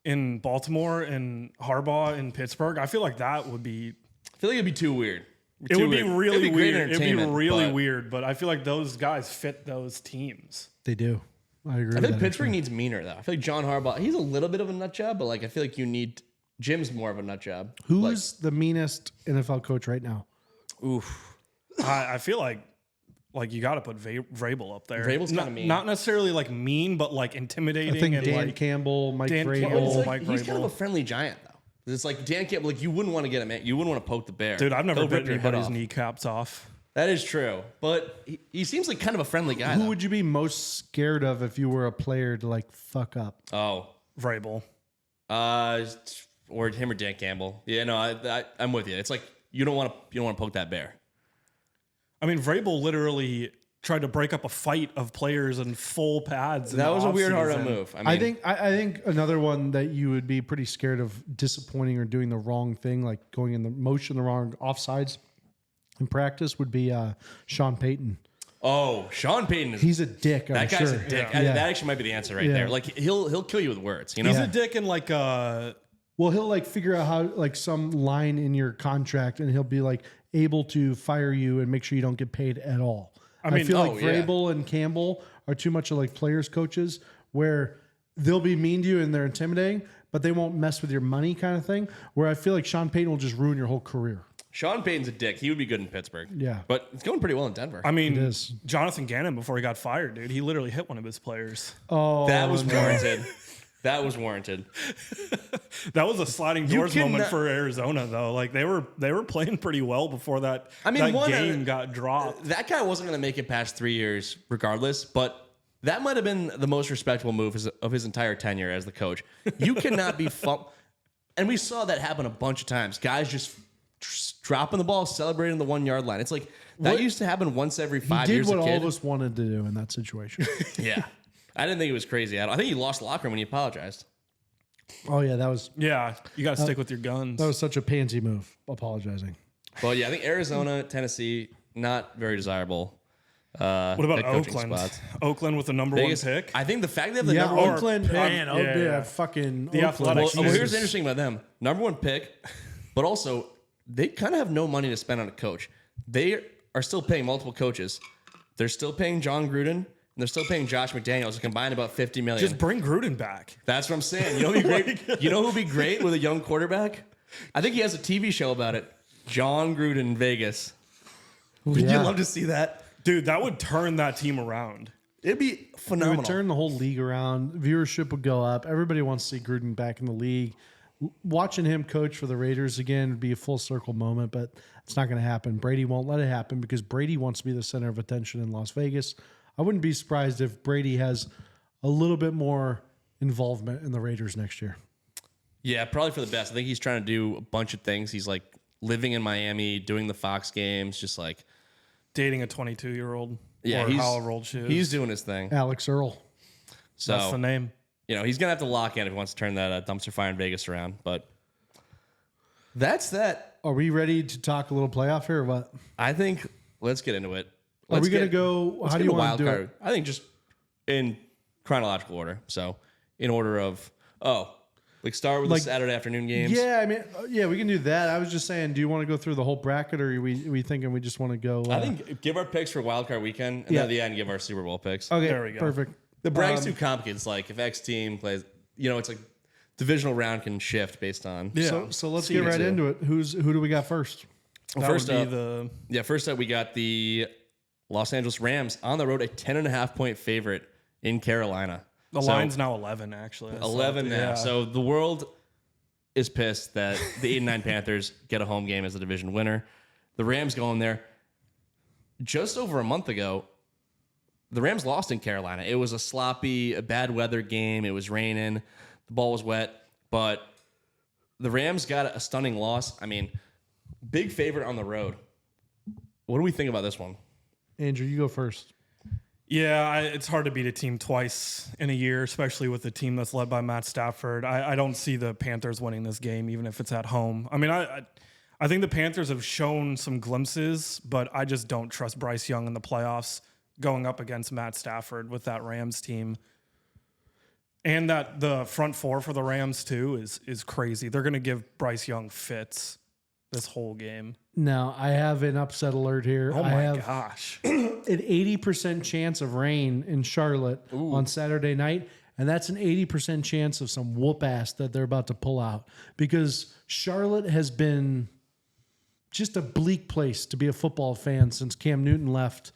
in Baltimore and Harbaugh in Pittsburgh. I feel like that would be. I feel like it'd be too weird. It would be really It'd be great weird. It'd be entertainment, really but weird, but I feel like those guys fit those teams. They do. I agree I with think that. Pittsburgh needs meaner though. I feel like John Harbaugh, he's a little bit of a nut job, but like I feel like you need Jim's more of a nut job. Who's the meanest NFL coach right now? Oof. I feel like you got to put Vrabel up there. Vrabel's kinda Not- mean. Not necessarily like mean, but like intimidating. I think and Dan like, Campbell, Mike Dan Vrabel. Campbell. It's like, Mike he's kind of Vrabel. a friendly giant though. It's like Dan Campbell, like you wouldn't want to get him. You wouldn't want to poke the bear. dude, I've never He'll rip bitten your head anybody's off. kneecaps off. That is true, but he seems like kind of a friendly guy. Who though. would you be most scared of if you were a player to like fuck up? Oh, Vrabel. or him or Dan Campbell. Yeah, no, I'm with you. It's like you don't want to poke that bear. I mean, Vrabel literally tried to break up a fight of players in full pads. in That the was a weird hard offseason. move. I think another one that you would be pretty scared of disappointing or doing the wrong thing, like going in the motion the wrong offsides in practice, would be Sean Payton. Oh, Sean Payton is He's a dick. I'm that guy's sure. a dick. Yeah. That actually might be the answer right Yeah. there. Like he'll kill you with words. You know. He's a dick and like Well, he'll like figure out how like some line in your contract, and he'll be like able to fire you and make sure you don't get paid at all. I mean, feel like oh, yeah. Vrabel and Campbell are too much of like players coaches where they'll be mean to you and they're intimidating, but they won't mess with your money kind of thing. Where I feel like Sean Payton will just ruin your whole career. Sean Payton's a dick. He would be good in Pittsburgh. Yeah. But it's going pretty well in Denver. I mean, It is. Jonathan Gannon before he got fired, dude. He literally hit one of his players. Oh, that was no. warranted. That was warranted. That was a sliding doors moment cannot- for Arizona, though. Like they were playing pretty well before that. I mean, that game got dropped. That guy wasn't going to make it past 3 years regardless, but that might have been the most respectable move of his entire tenure as the coach. You cannot be and we saw that happen a bunch of times. Guys just dropping the ball, celebrating the 1 yard line. It's like that used to happen once every 5 He did years. what a all kid. of us wanted to do in that situation. Yeah, I didn't think it was crazy. I think he lost the locker room when he apologized. Oh yeah, that was Yeah, you got to stick with your guns. such a pansy move. Apologizing. But yeah, I think Arizona, Tennessee, not very desirable. What about head coaching Oakland? spots. Oakland with the number Vegas, one pick. I think the fact they have the Yeah, number one Oakland, pick. man. Oh, Yeah, dude, yeah. fucking The Oakland. Athletics. Well, here's Jesus. the interesting about them. Number one pick, but also they kind of have no money to spend on a coach. They are still paying multiple coaches. They're still paying John Gruden, and they're still paying Josh McDaniels, who combined about $50 million. Just bring Gruden back. That's what I'm saying. You know who'd be great? You know who'd be great with a young quarterback? I think he has a TV show about it. John Gruden in Vegas. Would Yeah. you love to see that? Dude, that would turn that team around. It'd be It phenomenal. would turn the whole league around. Viewership would go up. Everybody wants to see Gruden back in the league. Watching him coach for the Raiders again would be a full circle moment, but it's not going to happen. Brady won't let it happen because Brady wants to be the center of attention in Las Vegas. I wouldn't be surprised if Brady has a little bit more involvement in the Raiders next year. Yeah, probably for the best. I think he's trying to do a bunch of things. He's like living in Miami, doing the Fox games, just like Dating a 22-year-old. yeah, or he's however old she is. he's doing his thing. Alex Earl. So That's the name. you know he's gonna have to lock in if he wants to turn that dumpster fire in Vegas around. But that's that. Are we ready to talk a little playoff here or what? I think let's get into it. Are we going to go? Let's How get do you into want to do wild it? card. I think just in chronological order. So in order of like start with Like- the Saturday afternoon games. Yeah, I mean, yeah, we can do that. I was just saying, do you want to go through the whole bracket, or are we thinking we just want to go? I think give our picks for wild card weekend, and Yeah. then at the end give our Super Bowl picks. okay, There we go. perfect. The bracket's too complicated. It's like if X team plays, it's like divisional round can shift based on. Yeah. So let's See get you right too. into it. Who do we got first? Well, That first would be up, the first up we got the Los Angeles Rams on the road, a 10.5-point favorite in Carolina. So, line's now 11 actually. I saw 11 it. now. Yeah. So the world is pissed that the 8-9 Panthers get a home game as the division winner. The Rams go in there. Just over a month ago, the Rams lost in Carolina. It was a sloppy, bad weather game. It was raining. The ball was wet. But the Rams got a stunning loss. I mean, big favorite on the road. What do we think about this one? Andrew, you go first. Yeah, it's hard to beat a team twice in a year, especially with a team that's led by Matt Stafford. I don't see the Panthers winning this game, even if it's at home. I mean, I think the Panthers have shown some glimpses, but I just don't trust Bryce Young in the playoffs going up against Matt Stafford with that Rams team. And that the front four for the Rams, too, is crazy. They're going to give Bryce Young fits this whole game. Now, I have an upset alert here. Oh, I my have gosh. an 80% chance of rain in Charlotte on Saturday night. And that's an 80% chance of some whoop ass that they're about to pull out, because Charlotte has been just a bleak place to be a football fan since Cam Newton left.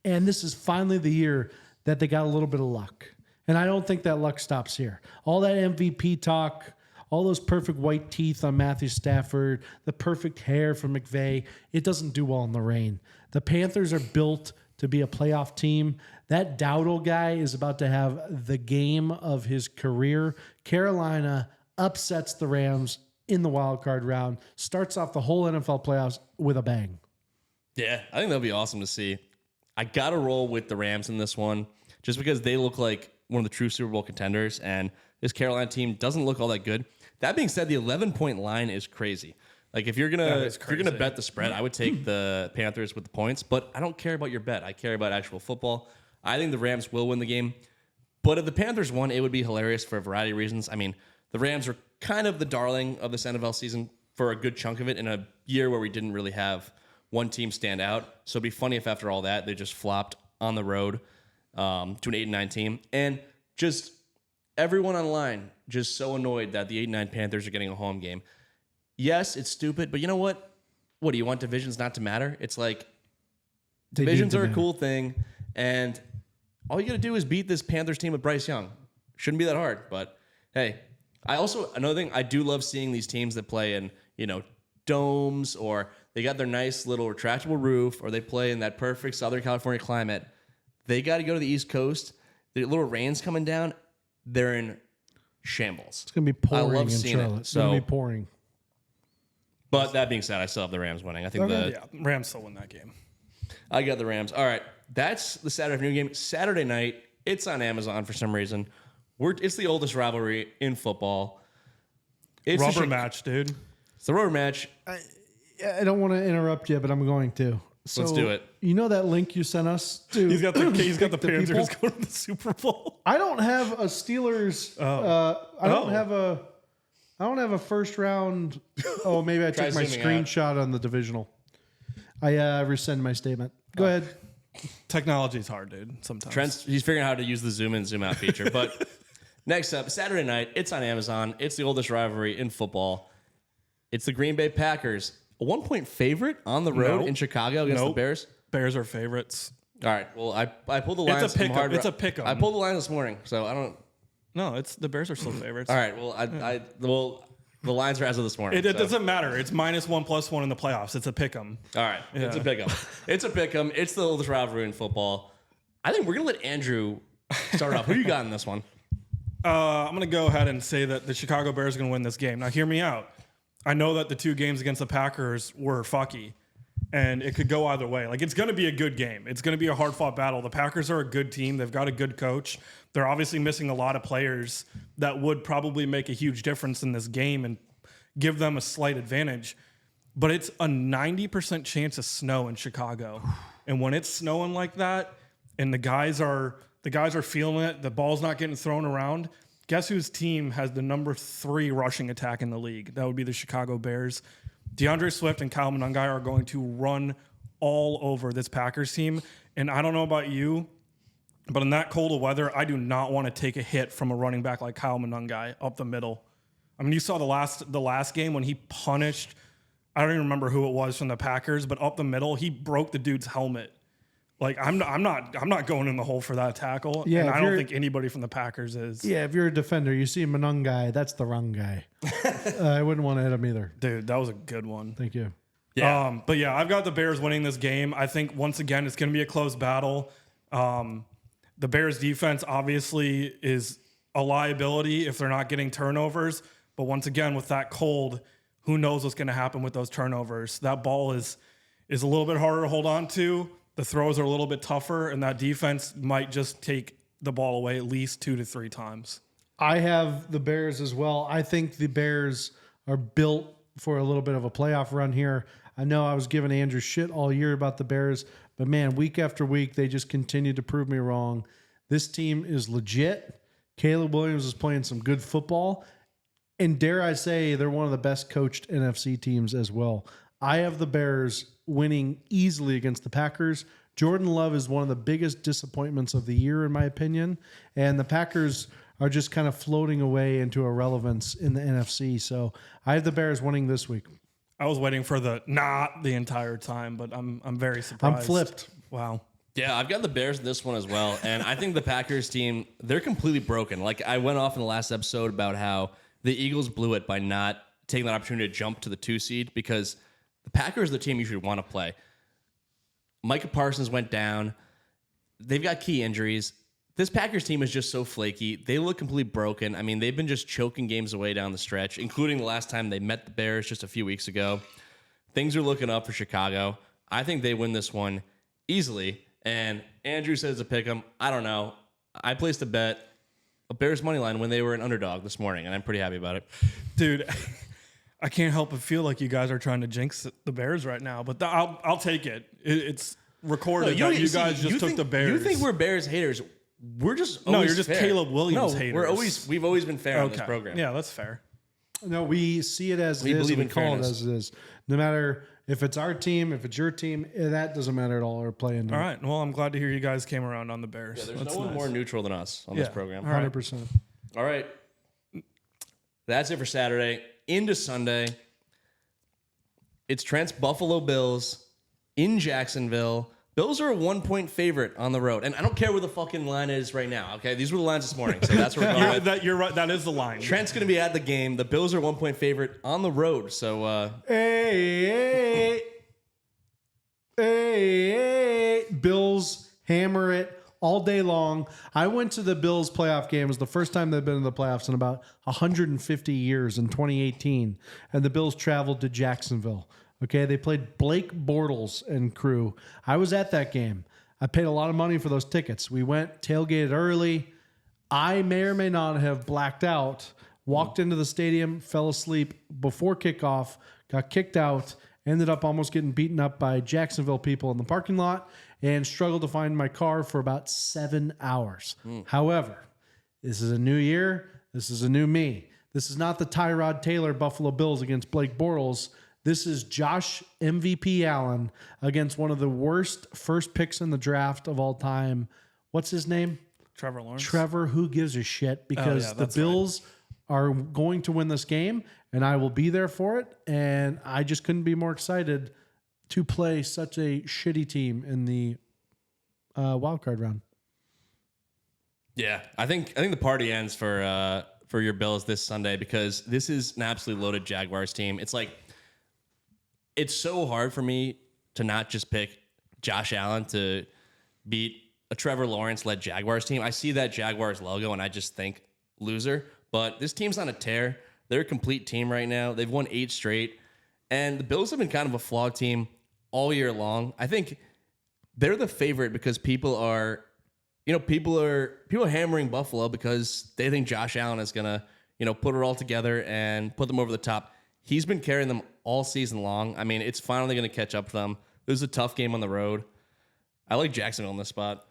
And this is finally the year that they got a little bit of luck. And I don't think that luck stops here. All that MVP talk, all those perfect white teeth on Matthew Stafford, the perfect hair from McVay, it doesn't do well in the rain. The Panthers are built to be a playoff team. That Dowdle guy is about to have the game of his career. Carolina upsets the Rams in the wild card round, starts off the whole NFL playoffs with a bang. Yeah, I think that'll be awesome to see. I got to roll with the Rams in this one just because they look like one of the true Super Bowl contenders, and this Carolina team doesn't look all that good. That being said, the 11-point line is crazy. Like if you're gonna bet the spread, I would take the Panthers with the points, but I don't care about your bet. I care about actual football. I think the Rams will win the game. But if the Panthers won, it would be hilarious for a variety of reasons. I mean, the Rams are kind of the darling of this NFL season for a good chunk of it in a year where we didn't really have one team stand out. So it'd be funny if after all that, they just flopped on the road to an 8-9 team. And just everyone online just so annoyed that the 8-9 Panthers are getting a home game. Yes, it's stupid, but you know what? What, do you want divisions not to matter? It's like divisions are a cool thing, and all you got to do is beat this Panthers team with Bryce Young. Shouldn't be that hard, but hey, another thing, I do love seeing these teams that play in, domes, or they got their nice little retractable roof, or they play in that perfect Southern California climate. They got to go to the East Coast. The little rain's coming down. They're in shambles. It's going to be pouring love in seeing it. Charlotte. It's going to be pouring. But that being said, I still have the Rams winning. I think Rams still win that game. I got the Rams. All right, that's the Saturday afternoon game. Saturday night, it's on Amazon for some reason. It's the oldest rivalry in football. It's rubber match, dude. It's the rubber match. I don't want to interrupt you, but I'm going to. So, Let's do it. You know that link you sent us to? He's got the the Panthers people? going to the Super Bowl. I don't have a Steelers. I don't have a first round. Oh, maybe I took my screenshot on the divisional. I rescind my statement. Go ahead. Technology's hard, dude. Sometimes He's figuring out how to use the zoom in, zoom out feature. But next up, Saturday night, it's on Amazon. It's the oldest rivalry in football. It's the Green Bay Packers, a 1-point favorite on the road in Chicago against the Bears. Bears are favorites. All right. Well, I pulled the lines. It's a pick 'em. I pulled the line this morning, so I don't. No, it's the Bears are still favorites. All right. Well, the lines are as of this morning. It doesn't matter. It's -1 +1 in the playoffs. It's a pick 'em. All right. Yeah. It's a pick 'em. It's a pick 'em. It's the oldest rivalry in football. I think we're gonna let Andrew start off. Who you got in this one? I'm gonna go ahead and say that the Chicago Bears are gonna win this game. Now, hear me out. I know that the 2 games against the Packers were fucky, and it could go either way. Like, it's going to be a good game. It's going to be a hard-fought battle. The Packers are a good team. They've got a good coach. They're obviously missing a lot of players that would probably make a huge difference in this game and give them a slight advantage. But it's a 90% chance of snow in Chicago. And when it's snowing like that and the guys are feeling it, the ball's not getting thrown around, guess whose team has the number 3 rushing attack in the league? That would be the Chicago Bears. DeAndre Swift and Kyle Monangai are going to run all over this Packers team. And I don't know about you, but in that cold of weather, I do not want to take a hit from a running back like Kyle Monangai up the middle. I mean, you saw the last game when he punished, I don't even remember who it was from the Packers, but up the middle, he broke the dude's helmet. Like, I'm not going in the hole for that tackle. Yeah, and I don't think anybody from the Packers is. Yeah, if you're a defender, you see Monangai, that's the wrong guy. I wouldn't want to hit him either. Dude, that was a good one. Thank you. Yeah. But yeah, I've got the Bears winning this game. I think once again it's going to be a close battle. The Bears defense obviously is a liability if they're not getting turnovers. But once again, with that cold, who knows what's going to happen with those turnovers? That ball is a little bit harder to hold on to. The throws are a little bit tougher, and that defense might just take the ball away at least 2 to 3 times. I have the Bears as well. I think the Bears are built for a little bit of a playoff run here. I know I was giving Andrew shit all year about the Bears, but man, week after week, they just continue to prove me wrong. This team is legit. Caleb Williams is playing some good football. And dare I say, they're one of the best coached NFC teams as well. I have the Bears winning easily against the Packers. Jordan Love is one of the biggest disappointments of the year, in my opinion. And the Packers are just kind of floating away into irrelevance in the NFC. So I have the Bears winning this week. I was waiting for the not the entire time, but I'm very surprised. I'm flipped. Wow. Yeah, I've got the Bears in this one as well. And I think the Packers team, they're completely broken. Like, I went off in the last episode about how the Eagles blew it by not taking that opportunity to jump to the 2 seed because the Packers are the team you should want to play. Micah Parsons went down. They've got key injuries. This Packers team is just so flaky. They look completely broken. I mean, they've been just choking games away down the stretch, including the last time they met the Bears just a few weeks ago. Things are looking up for Chicago. I think they win this one easily. And Andrew says to pick them. I don't know. I placed a bet, a Bears money line when they were an underdog this morning, and I'm pretty happy about it. Dude, I can't help but feel like you guys are trying to jinx the Bears right now, but I'll take it. It's recorded that you guys just took the Bears. You think we're Bears haters? We're just no. You're just fair. Caleb Williams haters. We've always been fair on this program. Yeah, that's fair. No, we see it as it is. We call it as it is. No matter if it's our team, if it's your team, that doesn't matter at all. We're playing. All right. Well, I'm glad to hear you guys came around on the Bears. Yeah, there's no one more neutral than us on this program. 100%. All right. That's it for Saturday. Into Sunday. It's Trent's Buffalo Bills in Jacksonville. Bills are a 1-point favorite on the road. And I don't care where the fucking line is right now, okay? These were the lines this morning, so that's where we're going with. You're right. That is the line. Trent's going to be at the game. The Bills are a 1-point favorite on the road. So, hey. Bills hammer it all day long. I went to the Bills playoff game. It was the first time they've been in the playoffs in about 150 years in 2018. And the Bills traveled to Jacksonville. Okay, they played Blake Bortles and crew. I was at that game. I paid a lot of money for those tickets. We went tailgated early. I may or may not have blacked out, walked into the stadium, fell asleep before kickoff, got kicked out, ended up almost getting beaten up by Jacksonville people in the parking lot, and struggled to find my car for about 7 hours. However, this is a new year. This is a new me. This is not the Tyrod Taylor Buffalo Bills against Blake Bortles. This is Josh MVP Allen against one of the worst first picks in the draft of all time. What's his name? Trevor Lawrence. Trevor, who gives a shit? Because the Bills are going to win this game, and I will be there for it. And I just couldn't be more excited to play such a shitty team in the wild card round. Yeah, I think the party ends for your Bills this Sunday because this is an absolutely loaded Jaguars team. It's like it's so hard for me to not just pick Josh Allen to beat a Trevor Lawrence-led Jaguars team. I see that Jaguars logo and I just think loser. But this team's on a tear. They're a complete team right now. They've won 8 straight. And the Bills have been kind of a flawed team all year long. I think they're the favorite because people are hammering Buffalo because they think Josh Allen is gonna, put it all together and put them over the top. He's been carrying them all season long. I mean, it's finally gonna catch up to them. It was a tough game on the road. I like Jacksonville in this spot.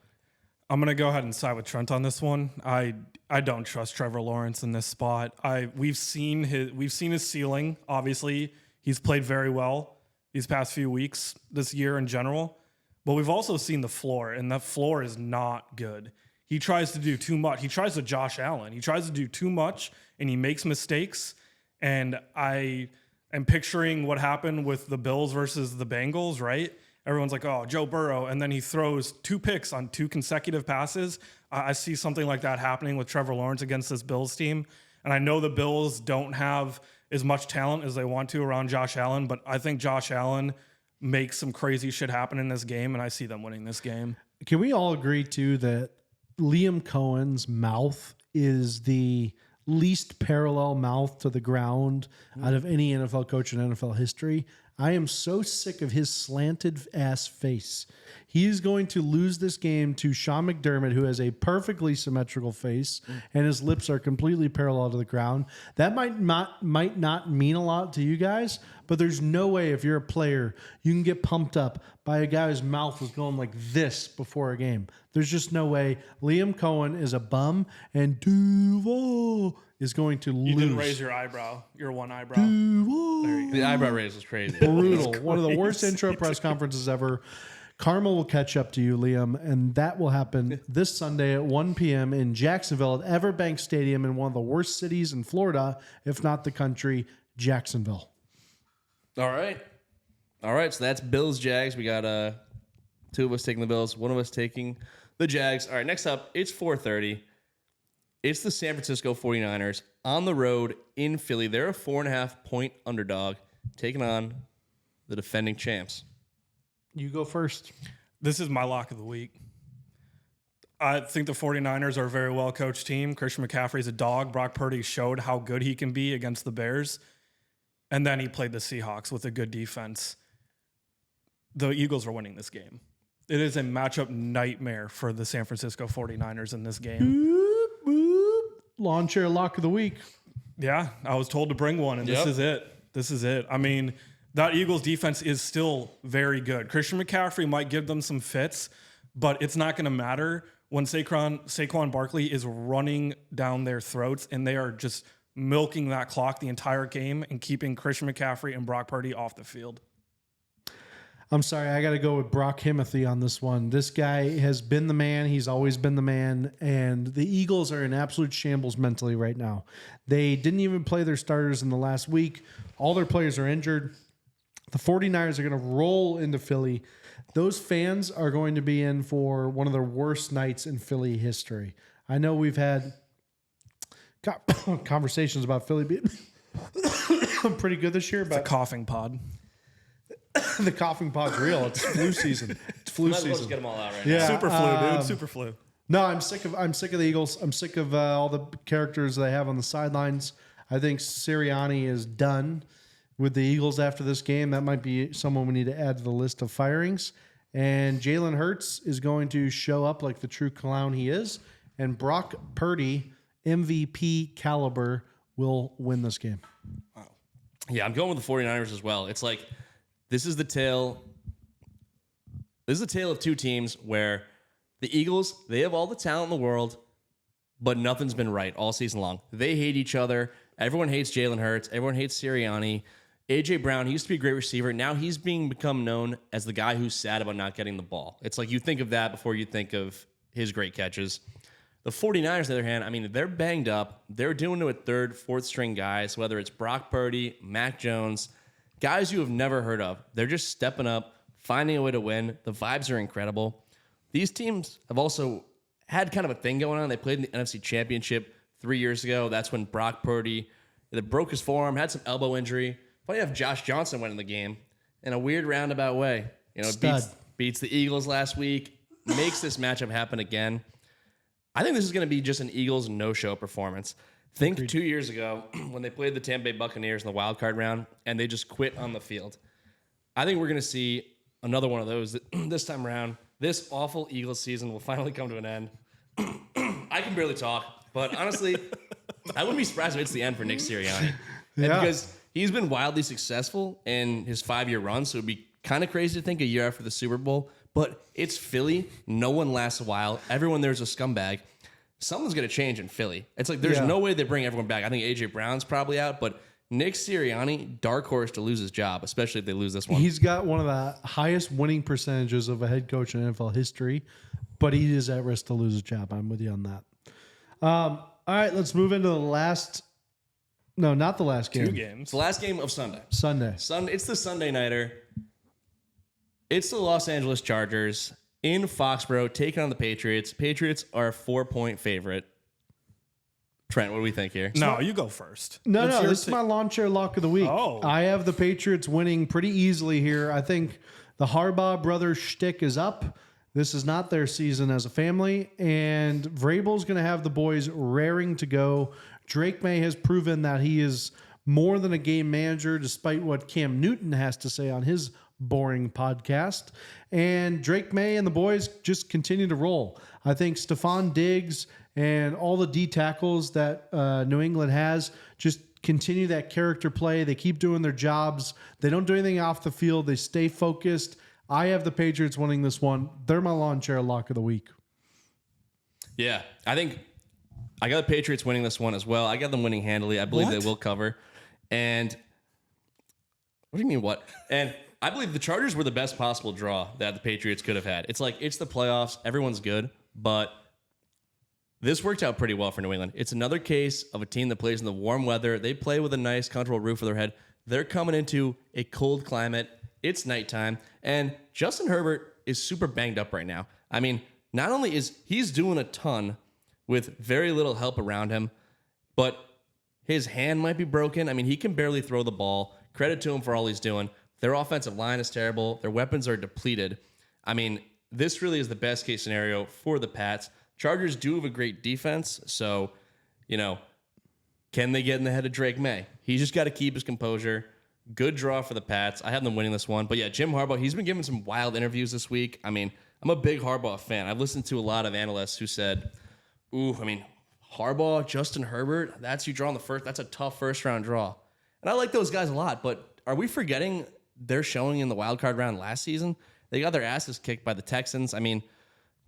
I'm going to go ahead and side with Trent on this one. I don't trust Trevor Lawrence in this spot. We've seen his ceiling. Obviously, he's played very well these past few weeks, this year in general. But we've also seen the floor, and that floor is not good. He tries to do too much. He tries to Josh Allen. He tries to do too much, and he makes mistakes. And I am picturing what happened with the Bills versus the Bengals, right? Everyone's like, oh, Joe Burrow. And then he throws 2 picks on 2 consecutive passes. I see something like that happening with Trevor Lawrence against this Bills team. And I know the Bills don't have as much talent as they want to around Josh Allen, but I think Josh Allen makes some crazy shit happen in this game, and I see them winning this game. Can we all agree, too, that Liam Cohen's mouth is the least parallel mouth to the ground out of any NFL coach in NFL history? I am so sick of his slanted ass face. He is going to lose this game to Sean McDermott, who has a perfectly symmetrical face and his lips are completely parallel to the ground. That might not mean a lot to you guys, but there's no way if you're a player, you can get pumped up by a guy whose mouth was going like this before a game. There's just no way. Liam Cohen is a bum, and Duval is going to lose. You didn't raise your eyebrow, your one eyebrow. Duval. The eyebrow raise was crazy. Brutal. One of the worst intro press conferences ever. Karma will catch up to you, Liam, and that will happen this Sunday at 1 p.m. in Jacksonville at Everbank Stadium in one of the worst cities in Florida, if not the country, Jacksonville. All right. So that's Bills Jags. We got 2 of us taking the Bills, 1 of us taking the Jags. All right, next up, it's 4:30. It's the San Francisco 49ers on the road in Philly. They're a 4.5-point underdog taking on the defending champs. You go first. This is my lock of the week. I think the 49ers are a very well-coached team. Christian McCaffrey's a dog. Brock Purdy showed how good he can be against the Bears. And then he played the Seahawks with a good defense. The Eagles are winning this game. It is a matchup nightmare for the San Francisco 49ers in this game. Boop, boop. Lawn chair lock of the week. Yeah, I was told to bring one, and This is it. I mean, that Eagles defense is still very good. Christian McCaffrey might give them some fits, but it's not going to matter when Saquon Barkley is running down their throats, and they are just milking that clock the entire game and keeping Christian McCaffrey and Brock Purdy off the field. I'm sorry, I got to go with Brock Himothy on this one. This guy has been the man. He's always been the man. And the Eagles are in absolute shambles mentally right now. They didn't even play their starters in the last week. All their players are injured. The 49ers are going to roll into Philly. Those fans are going to be in for one of the worst nights in Philly history. I know we've had conversations about Philly being pretty good this year. It's a coughing pod. The coughing pod's real. It's flu season. It's flu Might as well just season. get them all out right Yeah. now. Super flu, dude. Super flu. No, I'm sick of the Eagles. I'm sick of all the characters they have on the sidelines. I think Sirianni is done with the Eagles after this game. That might be someone we need to add to the list of firings. And Jalen Hurts is going to show up like the true clown he is. And Brock Purdy, MVP caliber, will win this game. Yeah, I'm going with the 49ers as well. It's like this is the tale of two teams where the Eagles, they have all the talent in the world, but nothing's been right all season long. They hate each other. Everyone hates Jalen Hurts. Everyone hates Sirianni. A.J. Brown, he used to be a great receiver. Now he's become known as the guy who's sad about not getting the ball. It's like you think of that before you think of his great catches. The 49ers, on the other hand, I mean, they're banged up. They're doing it with third, fourth string guys, whether it's Brock Purdy, Mac Jones, guys you have never heard of. They're just stepping up, finding a way to win. The vibes are incredible. These teams have also had kind of a thing going on. They played in the NFC Championship 3 years ago. That's when Brock Purdy broke his forearm, had some elbow injury. Funny enough, Josh Johnson went in the game in a weird roundabout way. You know, beats the Eagles last week, makes this matchup happen again. I think this is going to be just an Eagles no-show performance. Think Agreed. 2 years ago when they played the Tampa Bay Buccaneers in the wild card round and they just quit on the field. I think we're going to see another one of those this time around. This awful Eagles season will finally come to an end. I can barely talk, but honestly, I wouldn't be surprised if it's the end for Nick Sirianni. Yeah. Because he's been wildly successful in his 5-year run, so it'd be kind of crazy to think a year after the Super Bowl. But it's Philly. No one lasts a while. Everyone there's a scumbag. Something's going to change in Philly. It's like there's no way they bring everyone back. I think A.J. Brown's probably out, but Nick Sirianni, dark horse to lose his job, especially if they lose this one. He's got one of the highest winning percentages of a head coach in NFL history, but he is at risk to lose his job. I'm with you on that. All right, let's move into the last. No, not the last game. 2 games. It's the last game of Sunday. Sunday. It's the Sunday nighter. It's the Los Angeles Chargers in Foxborough taking on the Patriots. Patriots are a 4-point favorite. Trent, what do we think here? No, you go first. No, It's no, your this is my lawn chair lock of the week. Oh. I have the Patriots winning pretty easily here. I think the Harbaugh brothers shtick is up. This is not their season as a family, and Vrabel's going to have the boys raring to go. Drake May has proven that he is more than a game manager, despite what Cam Newton has to say on his boring podcast. And Drake May and the boys just continue to roll. I think Stephon Diggs and all the D tackles that New England has just continue that character play. They keep doing their jobs. They don't do anything off the field. They stay focused. I have the Patriots winning this one. They're my lawn chair lock of the week. Yeah, I think I got the Patriots winning this one as well. I got them winning handily. I believe What? they will cover. And what do you mean what? And I believe the Chargers were the best possible draw that the Patriots could have had. It's like it's the playoffs. Everyone's good, but this worked out pretty well for New England. It's another case of a team that plays in the warm weather. They play with a nice, comfortable roof over their head. They're coming into a cold climate. It's nighttime. And Justin Herbert is super banged up right now. I mean, not only is he's doing a ton with very little help around him, but his hand might be broken. I mean, he can barely throw the ball. Credit to him for all he's doing. Their offensive line is terrible. Their weapons are depleted. I mean, this really is the best case scenario for the Pats. Chargers do have a great defense, so, you know, can they get in the head of Drake May? He's just got to keep his composure. Good draw for the Pats. I have them winning this one. But yeah, Jim Harbaugh, he's been giving some wild interviews this week. I mean, I'm a big Harbaugh fan. I've listened to a lot of analysts who said, Harbaugh, Justin Herbert, that's you draw in the first. That's a tough first-round draw. And I like those guys a lot, but are we forgetting their showing in the wild card round last season? They got their asses kicked by the Texans. I mean,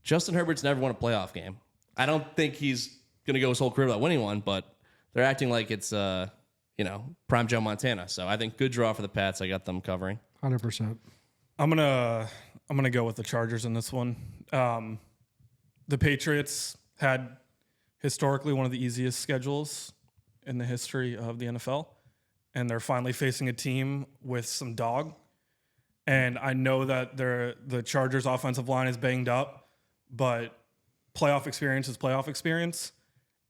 Justin Herbert's never won a playoff game. I don't think he's going to go his whole career without winning one, but they're acting like it's, prime Joe Montana. So I think good draw for the Pats. I got them covering. 100%. I'm gonna go with the Chargers in this one. The Patriots had historically one of the easiest schedules in the history of the NFL, and they're finally facing a team with some dog. And I know that the Chargers' offensive line is banged up, but playoff experience is playoff experience.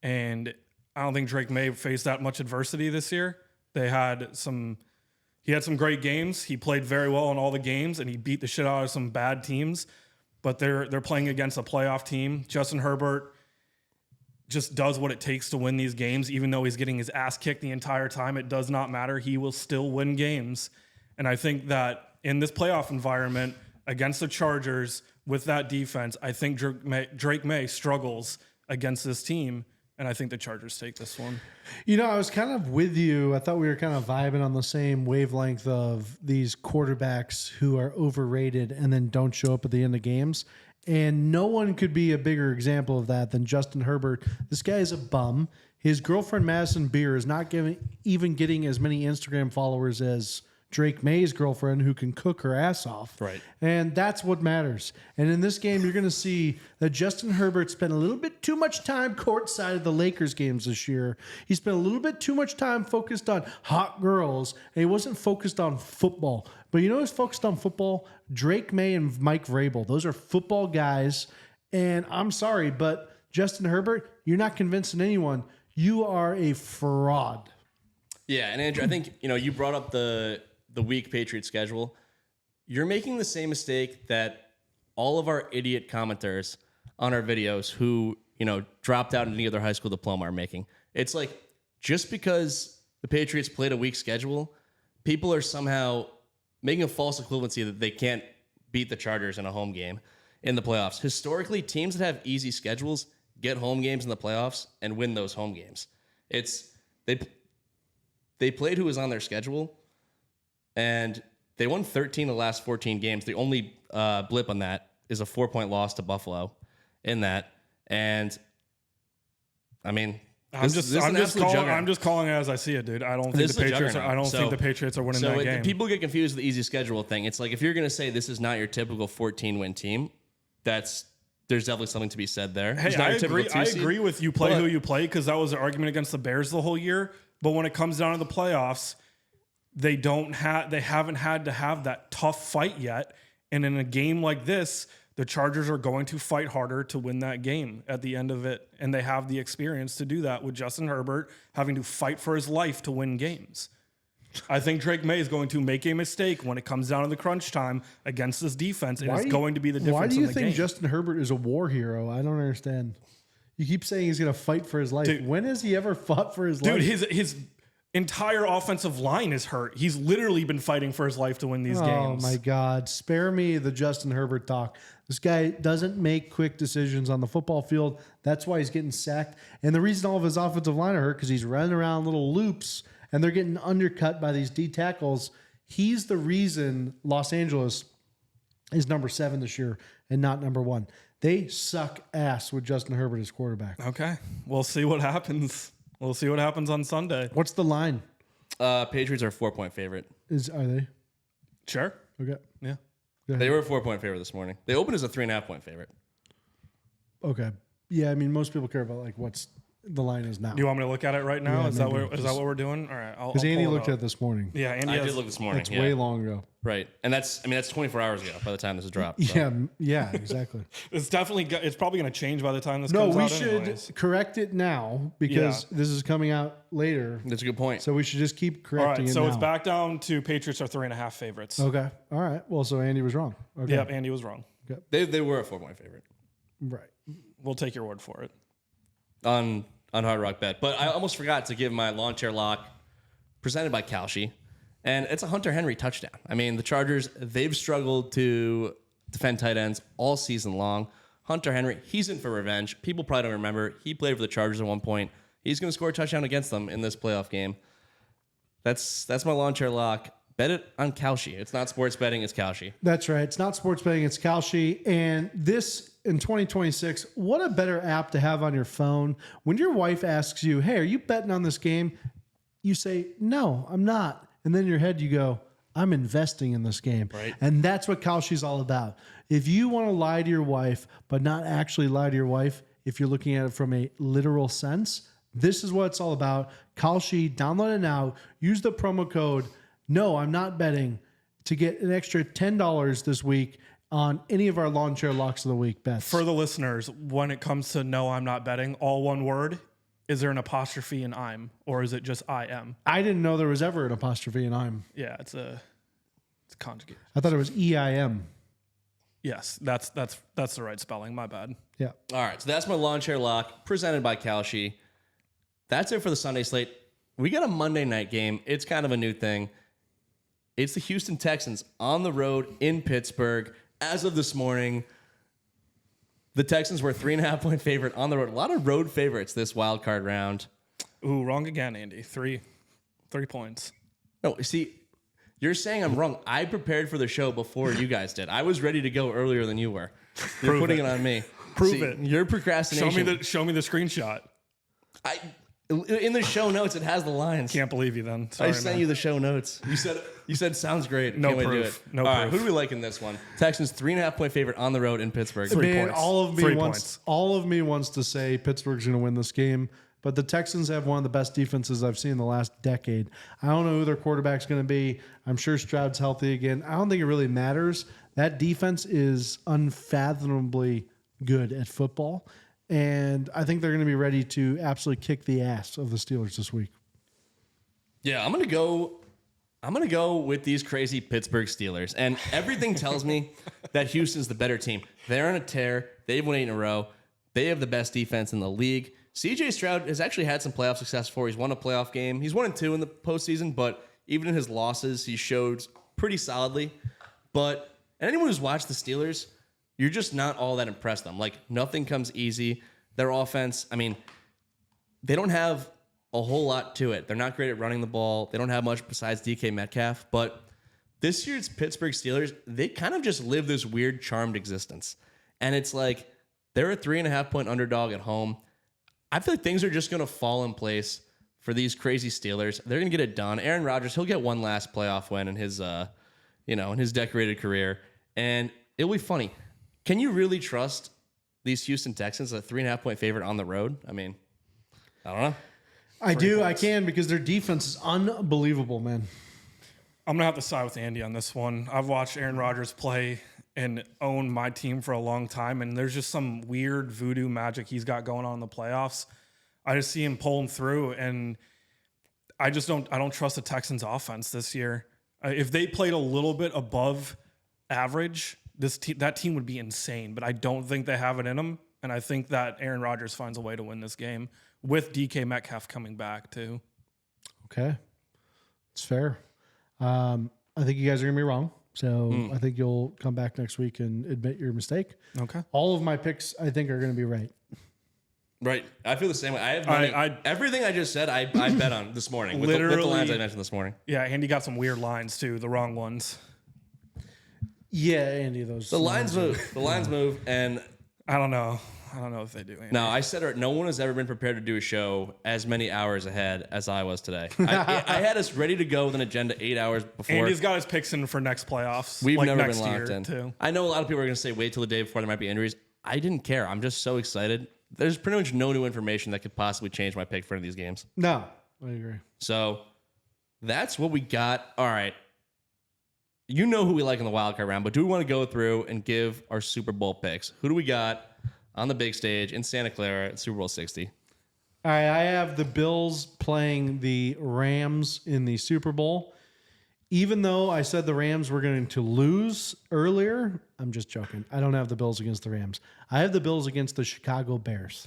And I don't think Drake May faced that much adversity this year. He had some great games. He played very well in all the games, and he beat the shit out of some bad teams. but they're playing against a playoff team. Justin Herbert just does what it takes to win these games, even though he's getting his ass kicked the entire time. It does not matter. He will still win games. And I think that in this playoff environment against the Chargers with that defense, I think Drake May struggles against this team. And I think the Chargers take this one. You know, I was kind of with you. I thought we were kind of vibing on the same wavelength of these quarterbacks who are overrated and then don't show up at the end of games. And no one could be a bigger example of that than Justin Herbert. This guy is a bum. His girlfriend, Madison Beer, is not even getting as many Instagram followers as Drake May's girlfriend, who can cook her ass off. Right. And that's what matters. And in this game, you're going to see that Justin Herbert spent a little bit too much time courtside of the Lakers games this year. He spent a little bit too much time focused on hot girls, and he wasn't focused on football. But you know who's focused on football? Drake May and Mike Vrabel. Those are football guys. And I'm sorry, but Justin Herbert, you're not convincing anyone. You are a fraud. Yeah, and Andrew, I think you brought up the weak Patriots schedule. You're making the same mistake that all of our idiot commenters on our videos who, dropped out in any other high school diploma are making. It's like, just because the Patriots played a weak schedule, people are somehow making a false equivalency that they can't beat the Chargers in a home game in the playoffs. Historically, teams that have easy schedules get home games in the playoffs and win those home games. They played who was on their schedule, and they won 13 of the last 14 games. The only blip on that is a 4-point loss to Buffalo in that. And I mean, I'm just calling it as I see it, dude. I don't think the Patriots are winning that game. People get confused with the easy schedule thing. It's like, if you're going to say this is not your typical 14-win team, there's definitely something to be said there. Hey, I agree with you. Play who you play, because that was an argument against the Bears the whole year. But when it comes down to the playoffs, they haven't had to have that tough fight yet. And in a game like this, the Chargers are going to fight harder to win that game at the end of it. And they have the experience to do that with Justin Herbert having to fight for his life to win games. I think Drake May is going to make a mistake when it comes down to the crunch time against this defense. It's going to be the difference in the game. Why do you think Justin Herbert is a war hero? I don't understand. You keep saying he's going to fight for his life. Dude, when has he ever fought for his life? Dude, his entire offensive line is hurt. He's literally been fighting for his life to win these games. Oh, my God. Spare me the Justin Herbert talk. This guy doesn't make quick decisions on the football field. That's why he's getting sacked. And the reason all of his offensive line are hurt, because he's running around little loops, and they're getting undercut by these D tackles. He's the reason Los Angeles is number 7 this year and not number 1. They suck ass with Justin Herbert as quarterback. Okay. We'll see what happens. We'll see what happens on Sunday. What's the line? Patriots are a 4-point favorite. Are they? Sure. Okay. Yeah. They were a 4-point favorite this morning. They opened as a 3.5-point favorite. Okay. Yeah, I mean, most people care about what's the line is now. Do you want me to look at it right now? Yeah, is that what we're doing? All right. Because Andy looked at it this morning. Yeah, Andy did look this morning. That's way long ago. Right. And that's 24 hours ago by the time this is dropped. So. Yeah, exactly. It's probably going to change by the time this comes out. No, we should correct it now, because this is coming out later. That's a good point. So we should just keep correcting it so now. it's back down to Patriots are 3.5 favorites. Okay. All right. Well, so Andy was wrong. Okay. Yep, Andy was wrong. Okay. They were a 4-point favorite. Right. We'll take your word for it. On Hard Rock Bet. But I almost forgot to give my lawn chair lock presented by Kalshi. And it's a Hunter Henry touchdown. I mean, the Chargers, they've struggled to defend tight ends all season long. Hunter Henry, he's in for revenge. People probably don't remember. He played for the Chargers at one point. He's going to score a touchdown against them in this playoff game. That's my lawn chair lock. Bet it on Kalshi. It's not sports betting, it's Kalshi. That's right. It's not sports betting, it's Kalshi. And this, in 2026, what a better app to have on your phone. When your wife asks you, hey, are you betting on this game? You say, no, I'm not. And then in your head you go, I'm investing in this game. Right. And that's what Kalshi's all about. If you want to lie to your wife, but not actually lie to your wife, if you're looking at it from a literal sense, this is what it's all about. Kalshi, download it now. Use the promo code No, I'm Not Betting to get an extra $10 this week on any of our lawn chair locks of the week bets. For the listeners, when it comes to No, I'm Not Betting, all one word, is there an apostrophe in I'm, or is it just I am? I didn't know there was ever an apostrophe in I'm. Yeah, it's a conjugate. I thought it was EIM. Yes, that's the right spelling. My bad. Yeah. All right, so that's my lawn chair lock presented by Kalshi. That's it for the Sunday slate. We got a Monday night game. It's kind of a new thing. It's the Houston Texans on the road in Pittsburgh. As of this morning, the Texans were 3.5-point favorite on the road. A lot of road favorites this wild card round. Ooh, wrong again, Andy. 3 points. No, see, you're saying I'm wrong. I prepared for the show before you guys did. I was ready to go earlier than you were. You're putting it on me. Prove it. Your procrastination. Show me the screenshot. In the show notes, it has the lines. Can't believe you then. Sorry, I sent you the show notes. You said sounds great. No Can't wait to do proof. it. No All right, proof. who do we like in this one? Texans 3.5-point favorite on the road in Pittsburgh. 3 Man, points. all of me 3 wants points. all of me wants to say Pittsburgh's going to win this game, but the Texans have one of the best defenses I've seen in the last decade. I don't know who their quarterback's going to be. I'm sure Stroud's healthy again. I don't think it really matters. That defense is unfathomably good at football, and I think they're going to be ready to absolutely kick the ass of the Steelers this week. Yeah, I'm gonna go with these crazy Pittsburgh Steelers, and everything tells me that Houston's the better team. They're on a tear. They've won 8 in a row. They have the best defense in the league. CJ Stroud has actually had some playoff success before. He's won a playoff game. He's 1-2 in the postseason, but even in his losses, he showed pretty solidly. And anyone who's watched the Steelers, you're just not all that impressed with them. Like, nothing comes easy. Their offense, I mean, they don't have a whole lot to it. They're not great at running the ball. They don't have much besides DK Metcalf. But this year's Pittsburgh Steelers, they kind of just live this weird charmed existence. And it's like they're a 3.5-point underdog at home. I feel like things are just going to fall in place for these crazy Steelers. They're going to get it done. Aaron Rodgers, he'll get one last playoff win in his, in his decorated career. And it'll be funny. Can you really trust these Houston Texans, a 3.5-point favorite on the road? I mean, I don't know. I do. I can because their defense is unbelievable, man. I'm going to have to side with Andy on this one. I've watched Aaron Rodgers play and own my team for a long time, and there's just some weird voodoo magic he's got going on in the playoffs. I just see him pulling through, and I don't trust the Texans offense this year. If they played a little bit above average, that team would be insane, but I don't think they have it in them, and I think that Aaron Rodgers finds a way to win this game with DK Metcalf coming back too. Okay. It's fair. I think you guys are going to be wrong. So I think you'll come back next week and admit your mistake. Okay. All of my picks, I think, are going to be right. Right. I feel the same way. I have money. Everything I just said, I bet on this morning with the lines I mentioned this morning. Yeah, Andy got some weird lines too, the wrong ones. Yeah, Andy, those. The lines move. The lines move, and I don't know if they do. Andy. no, I said it. No one has ever been prepared to do a show as many hours ahead as I was today. I had us ready to go with an agenda 8 hours before. Andy's got his picks in for next playoffs. We've never next been locked year in. Too. I know a lot of people are going to say wait till the day before there might be injuries. I didn't care. I'm just so excited. There's pretty much no new information that could possibly change my pick for any of these games. No, I agree. So that's what we got. All right. You know who we like in the wild card round, but do we want to go through and give our Super Bowl picks? Who do we got on the big stage in Santa Clara at Super Bowl 60? All right, I have the Bills playing the Rams in the Super Bowl. Even though I said the Rams were going to lose earlier, I'm just joking. I don't have the Bills against the Rams. I have the Bills against the Chicago Bears.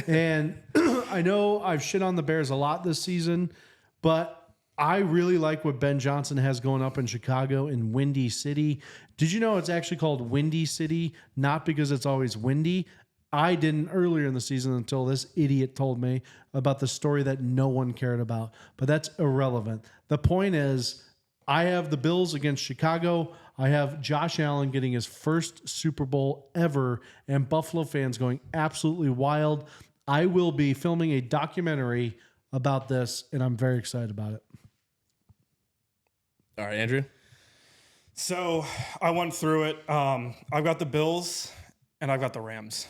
And I know I've shit on the Bears a lot this season, but I really like what Ben Johnson has going up in Chicago in Windy City. Did you know it's actually called Windy City? Not because it's always windy. I didn't earlier in the season until this idiot told me about the story that no one cared about. But that's irrelevant. The point is, I have the Bills against Chicago. I have Josh Allen getting his first Super Bowl ever, and Buffalo fans going absolutely wild. I will be filming a documentary about this, and I'm very excited about it. All right, Andrew. So I went through it. I've got the Bills and I've got the Rams.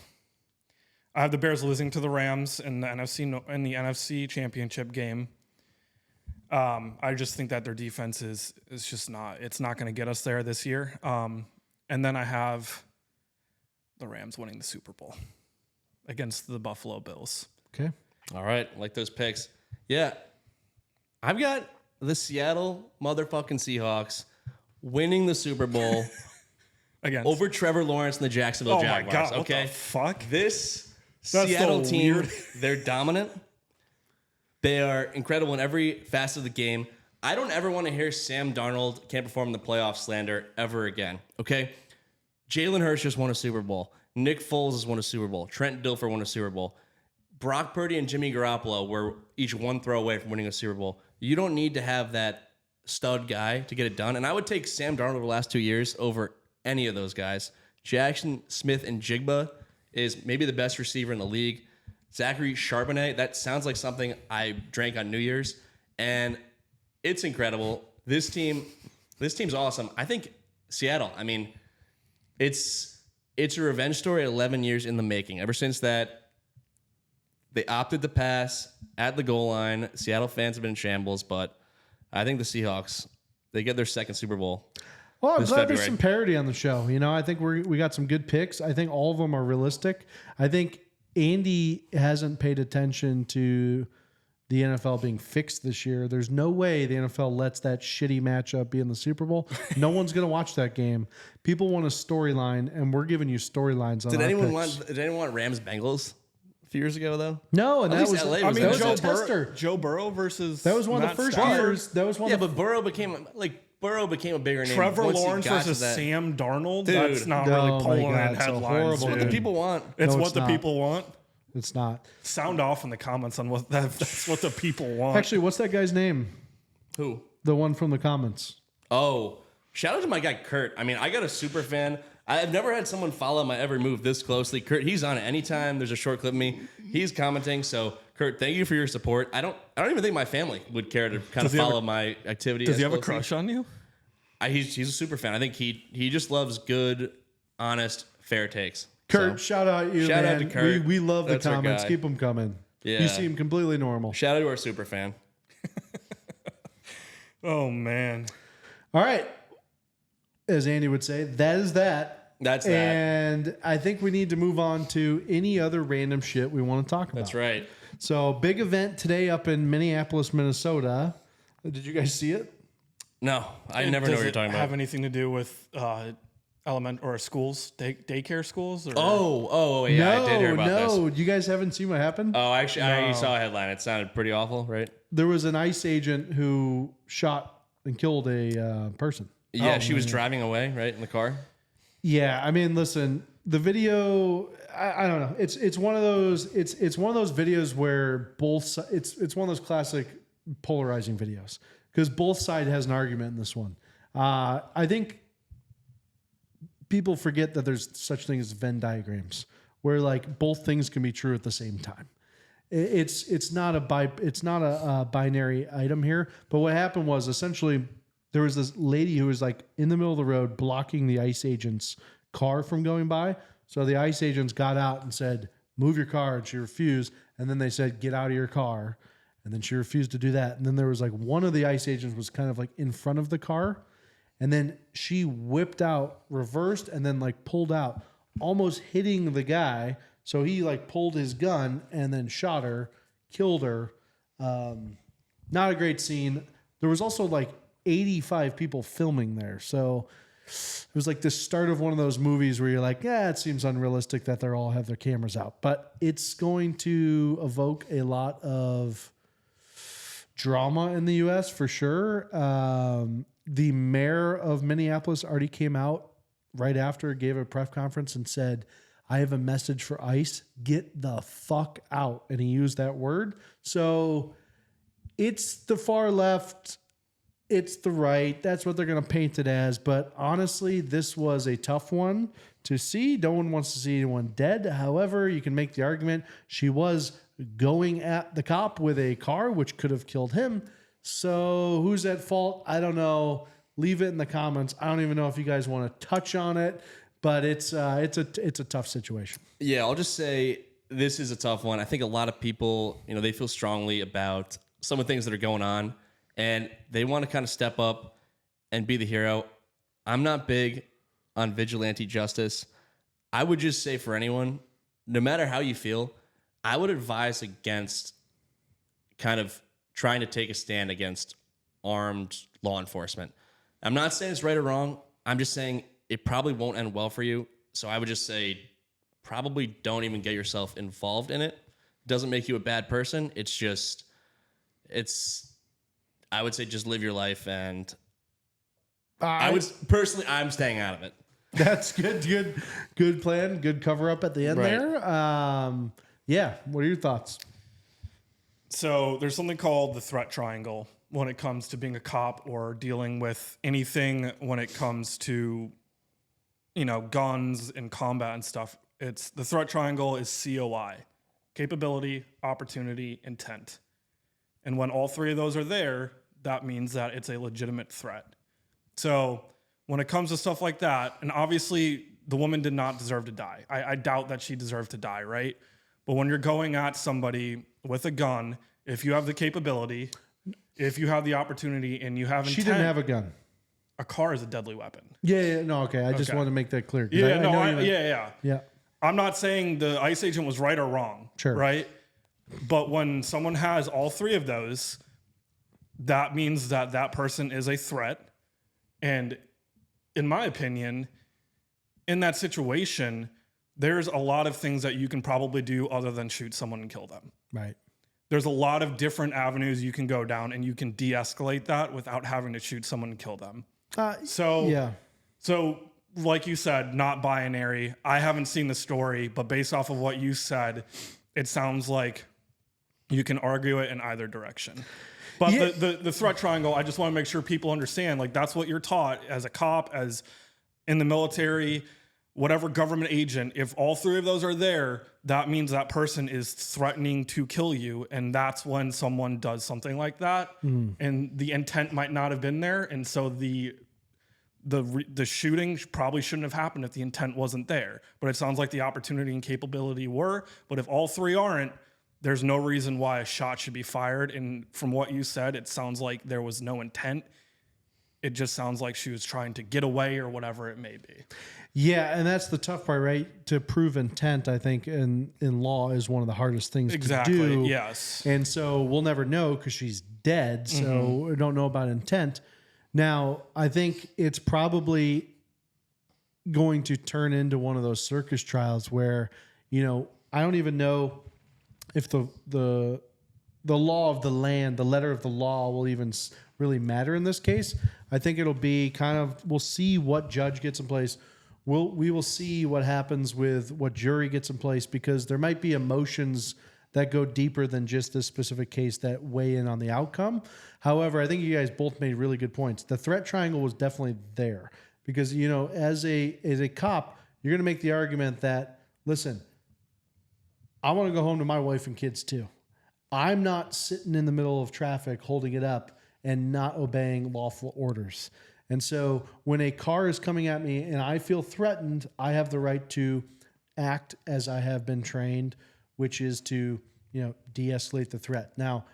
I have the Bears losing to the Rams in the NFC Championship game. I just think that their defense is just not going to get us there this year. And then I have the Rams winning the Super Bowl against the Buffalo Bills. Okay. All right, like those picks. Yeah, I've got the Seattle motherfucking Seahawks winning the Super Bowl Against. over Trevor Lawrence and the Jacksonville Oh Jaguars. my God. What Okay. the fuck? This That's Seattle so team, weird. they're dominant. They are incredible in every facet of the game. I don't ever want to hear Sam Darnold can't perform in the playoff slander ever again. Okay? Jalen Hurts just won a Super Bowl. Nick Foles has won a Super Bowl. Trent Dilfer won a Super Bowl. Brock Purdy and Jimmy Garoppolo were each one throw away from winning a Super Bowl. You don't need to have that stud guy to get it done. And I would take Sam Darnold over the last 2 years over any of those guys. Jackson Smith and Jigba is maybe the best receiver in the league. Zachary Charbonnet, that sounds like something I drank on New Year's. And it's incredible. This team's awesome. I think Seattle, I mean, it's a revenge story 11 years in the making. Ever since that, they opted to pass at the goal line. Seattle fans have been in shambles, but I think the Seahawks, they get their second Super Bowl. Well, I'm this glad February. there's some parity on the show. You know, I think we got some good picks. I think all of them are realistic. I think Andy hasn't paid attention to the NFL being fixed this year. There's no way the NFL lets that shitty matchup be in the Super Bowl. No one's going to watch that game. People want a storyline, and we're giving you storylines on Did our anyone picks. want Rams Bengals a few years ago though? No, and At that least was LA I mean, that was a Joe, tester. Joe Burrow versus That was one of Matt the first Stafford. years. That was one Yeah, of the but Burrow became a bigger name. Trevor once he Lawrence got to versus that. Sam Darnold. Dude. That's not Oh really my pulling God, in it's a headlines. horrible It's what the dude. people want. It's No, what it's the not. people want. It's not. Sound off in the comments on what that's what the people want. Actually, what's that guy's name? Who? The one from the comments. Oh, shout out to my guy Kurt. I mean, I got a super fan. I've never had someone follow my every move this closely. Kurt, he's on it anytime there's a short clip of me. He's commenting. So, Kurt, thank you for your support. I don't even think my family would care to kind of he have follow my activity. Does as he have a closely. crush on you? He's a super fan. I think he just loves good, honest, fair takes. Kurt, So, shout out you, Shout out man. to Kurt. We love the That's our comments. guy. Keep them coming. Yeah. You seem completely normal. shout out to our super fan. Oh man. All right. As Andy would say, that is that. That's that. And I think we need to move on to any other random shit we want to talk about. That's right. So, big event today up in Minneapolis, Minnesota. Did you guys see it? No, I never know what you're talking Have about. anything to do with element or schools, daycare schools? Or? Oh, yeah, I did hear about this. You guys haven't seen what happened? Oh, actually, I saw a headline. It sounded pretty awful, right? There was an ICE agent who shot and killed a person. Yeah, she was driving away, right, in the car. Yeah, I mean, listen, the video. I don't know. It's one of those. It's one of those videos where both. It's one of those classic polarizing videos because both side has an argument in this one. I think people forget that there's such thing as Venn diagrams where like both things can be true at the same time. It's not a binary item here. But what happened was essentially there was this lady who was like in the middle of the road blocking the ICE agent's car from going by. So the ICE agents got out and said, "Move your car," and she refused. And then they said, "Get out of your car." And then she refused to do that. And then there was like one of the ICE agents was kind of like in front of the car. And then she whipped out, reversed, and then like pulled out, almost hitting the guy. So he like pulled his gun and then shot her, killed her. Not a great scene. There was also like 85 people filming there. So it was like the start of one of those movies where you're like, yeah, it seems unrealistic that they all have their cameras out. But it's going to evoke a lot of drama in the U.S. for sure. The mayor of Minneapolis already came out right after, gave a press conference and said, "I have a message for ICE. Get the fuck out." And he used that word. So it's the far left. It's the right. That's what they're going to paint it as. But honestly, this was a tough one to see. No one wants to see anyone dead. However, you can make the argument she was going at the cop with a car, which could have killed him. So who's at fault? I don't know. Leave it in the comments. I don't even know if you guys want to touch on it, but it's a tough situation. Yeah, I'll just say this is a tough one. I think a lot of people, they feel strongly about some of the things that are going on, and they want to kind of step up and be the hero. I'm not big on vigilante justice. I would just say for anyone, no matter how you feel, I would advise against kind of trying to take a stand against armed law enforcement. I'm not saying it's right or wrong. I'm just saying it probably won't end well for you. So I would just say probably don't even get yourself involved in it. Doesn't make you a bad person. I would say just live your life, and I'm staying out of it. That's good plan. Good cover up at the end Right. there. Yeah. What are your thoughts? So there's something called the threat triangle when it comes to being a cop or dealing with anything when it comes to, guns and combat and stuff. It's the threat triangle is COI, capability, opportunity, intent. And when all three of those are there, that means that it's a legitimate threat. So when it comes to stuff like that, and obviously the woman did not deserve to die. I doubt that she deserved to die, right? But when you're going at somebody with a gun, if you have the capability, if you have the opportunity, and you have intent, She didn't have a gun. a car is a deadly weapon. Yeah. No. Okay. I just wanted to make that clear. Yeah. I'm not saying the ICE agent was right or wrong. Sure. Right. But when someone has all three of those, that means that that person is a threat. And in my opinion, in that situation, there's a lot of things that you can probably do other than shoot someone and kill them. Right. There's a lot of different avenues you can go down, and you can de-escalate that without having to shoot someone and kill them. So like you said, not binary. I haven't seen the story, but based off of what you said, it sounds like you can argue it in either direction. But the threat triangle, I just want to make sure people understand, like, that's what you're taught as a cop, as in the military, whatever government agent. If all three of those are there, that means that person is threatening to kill you. And that's when someone does something like that. And the intent might not have been there. And so the shooting probably shouldn't have happened if the intent wasn't there. But it sounds like the opportunity and capability were. But if all three aren't, there's no reason why a shot should be fired. And from what you said, it sounds like there was no intent. It just sounds like she was trying to get away or whatever it may be. Yeah, and that's the tough part, right? To prove intent, I think, in law is one of the hardest things to do. Yes. And so we'll never know because she's dead, so we don't know about intent. Now, I think it's probably going to turn into one of those circus trials where, I don't even know if the law of the land, the letter of the law will even really matter in this case. I think it'll be we'll see what judge gets in place. We will see what happens with what jury gets in place, because there might be emotions that go deeper than just this specific case that weigh in on the outcome. However, I think you guys both made really good points. The threat triangle was definitely there because, as a cop, you're going to make the argument that, listen, I want to go home to my wife and kids too. I'm not sitting in the middle of traffic holding it up and not obeying lawful orders. And so when a car is coming at me and I feel threatened, I have the right to act as I have been trained, which is to, de-escalate the threat. Now,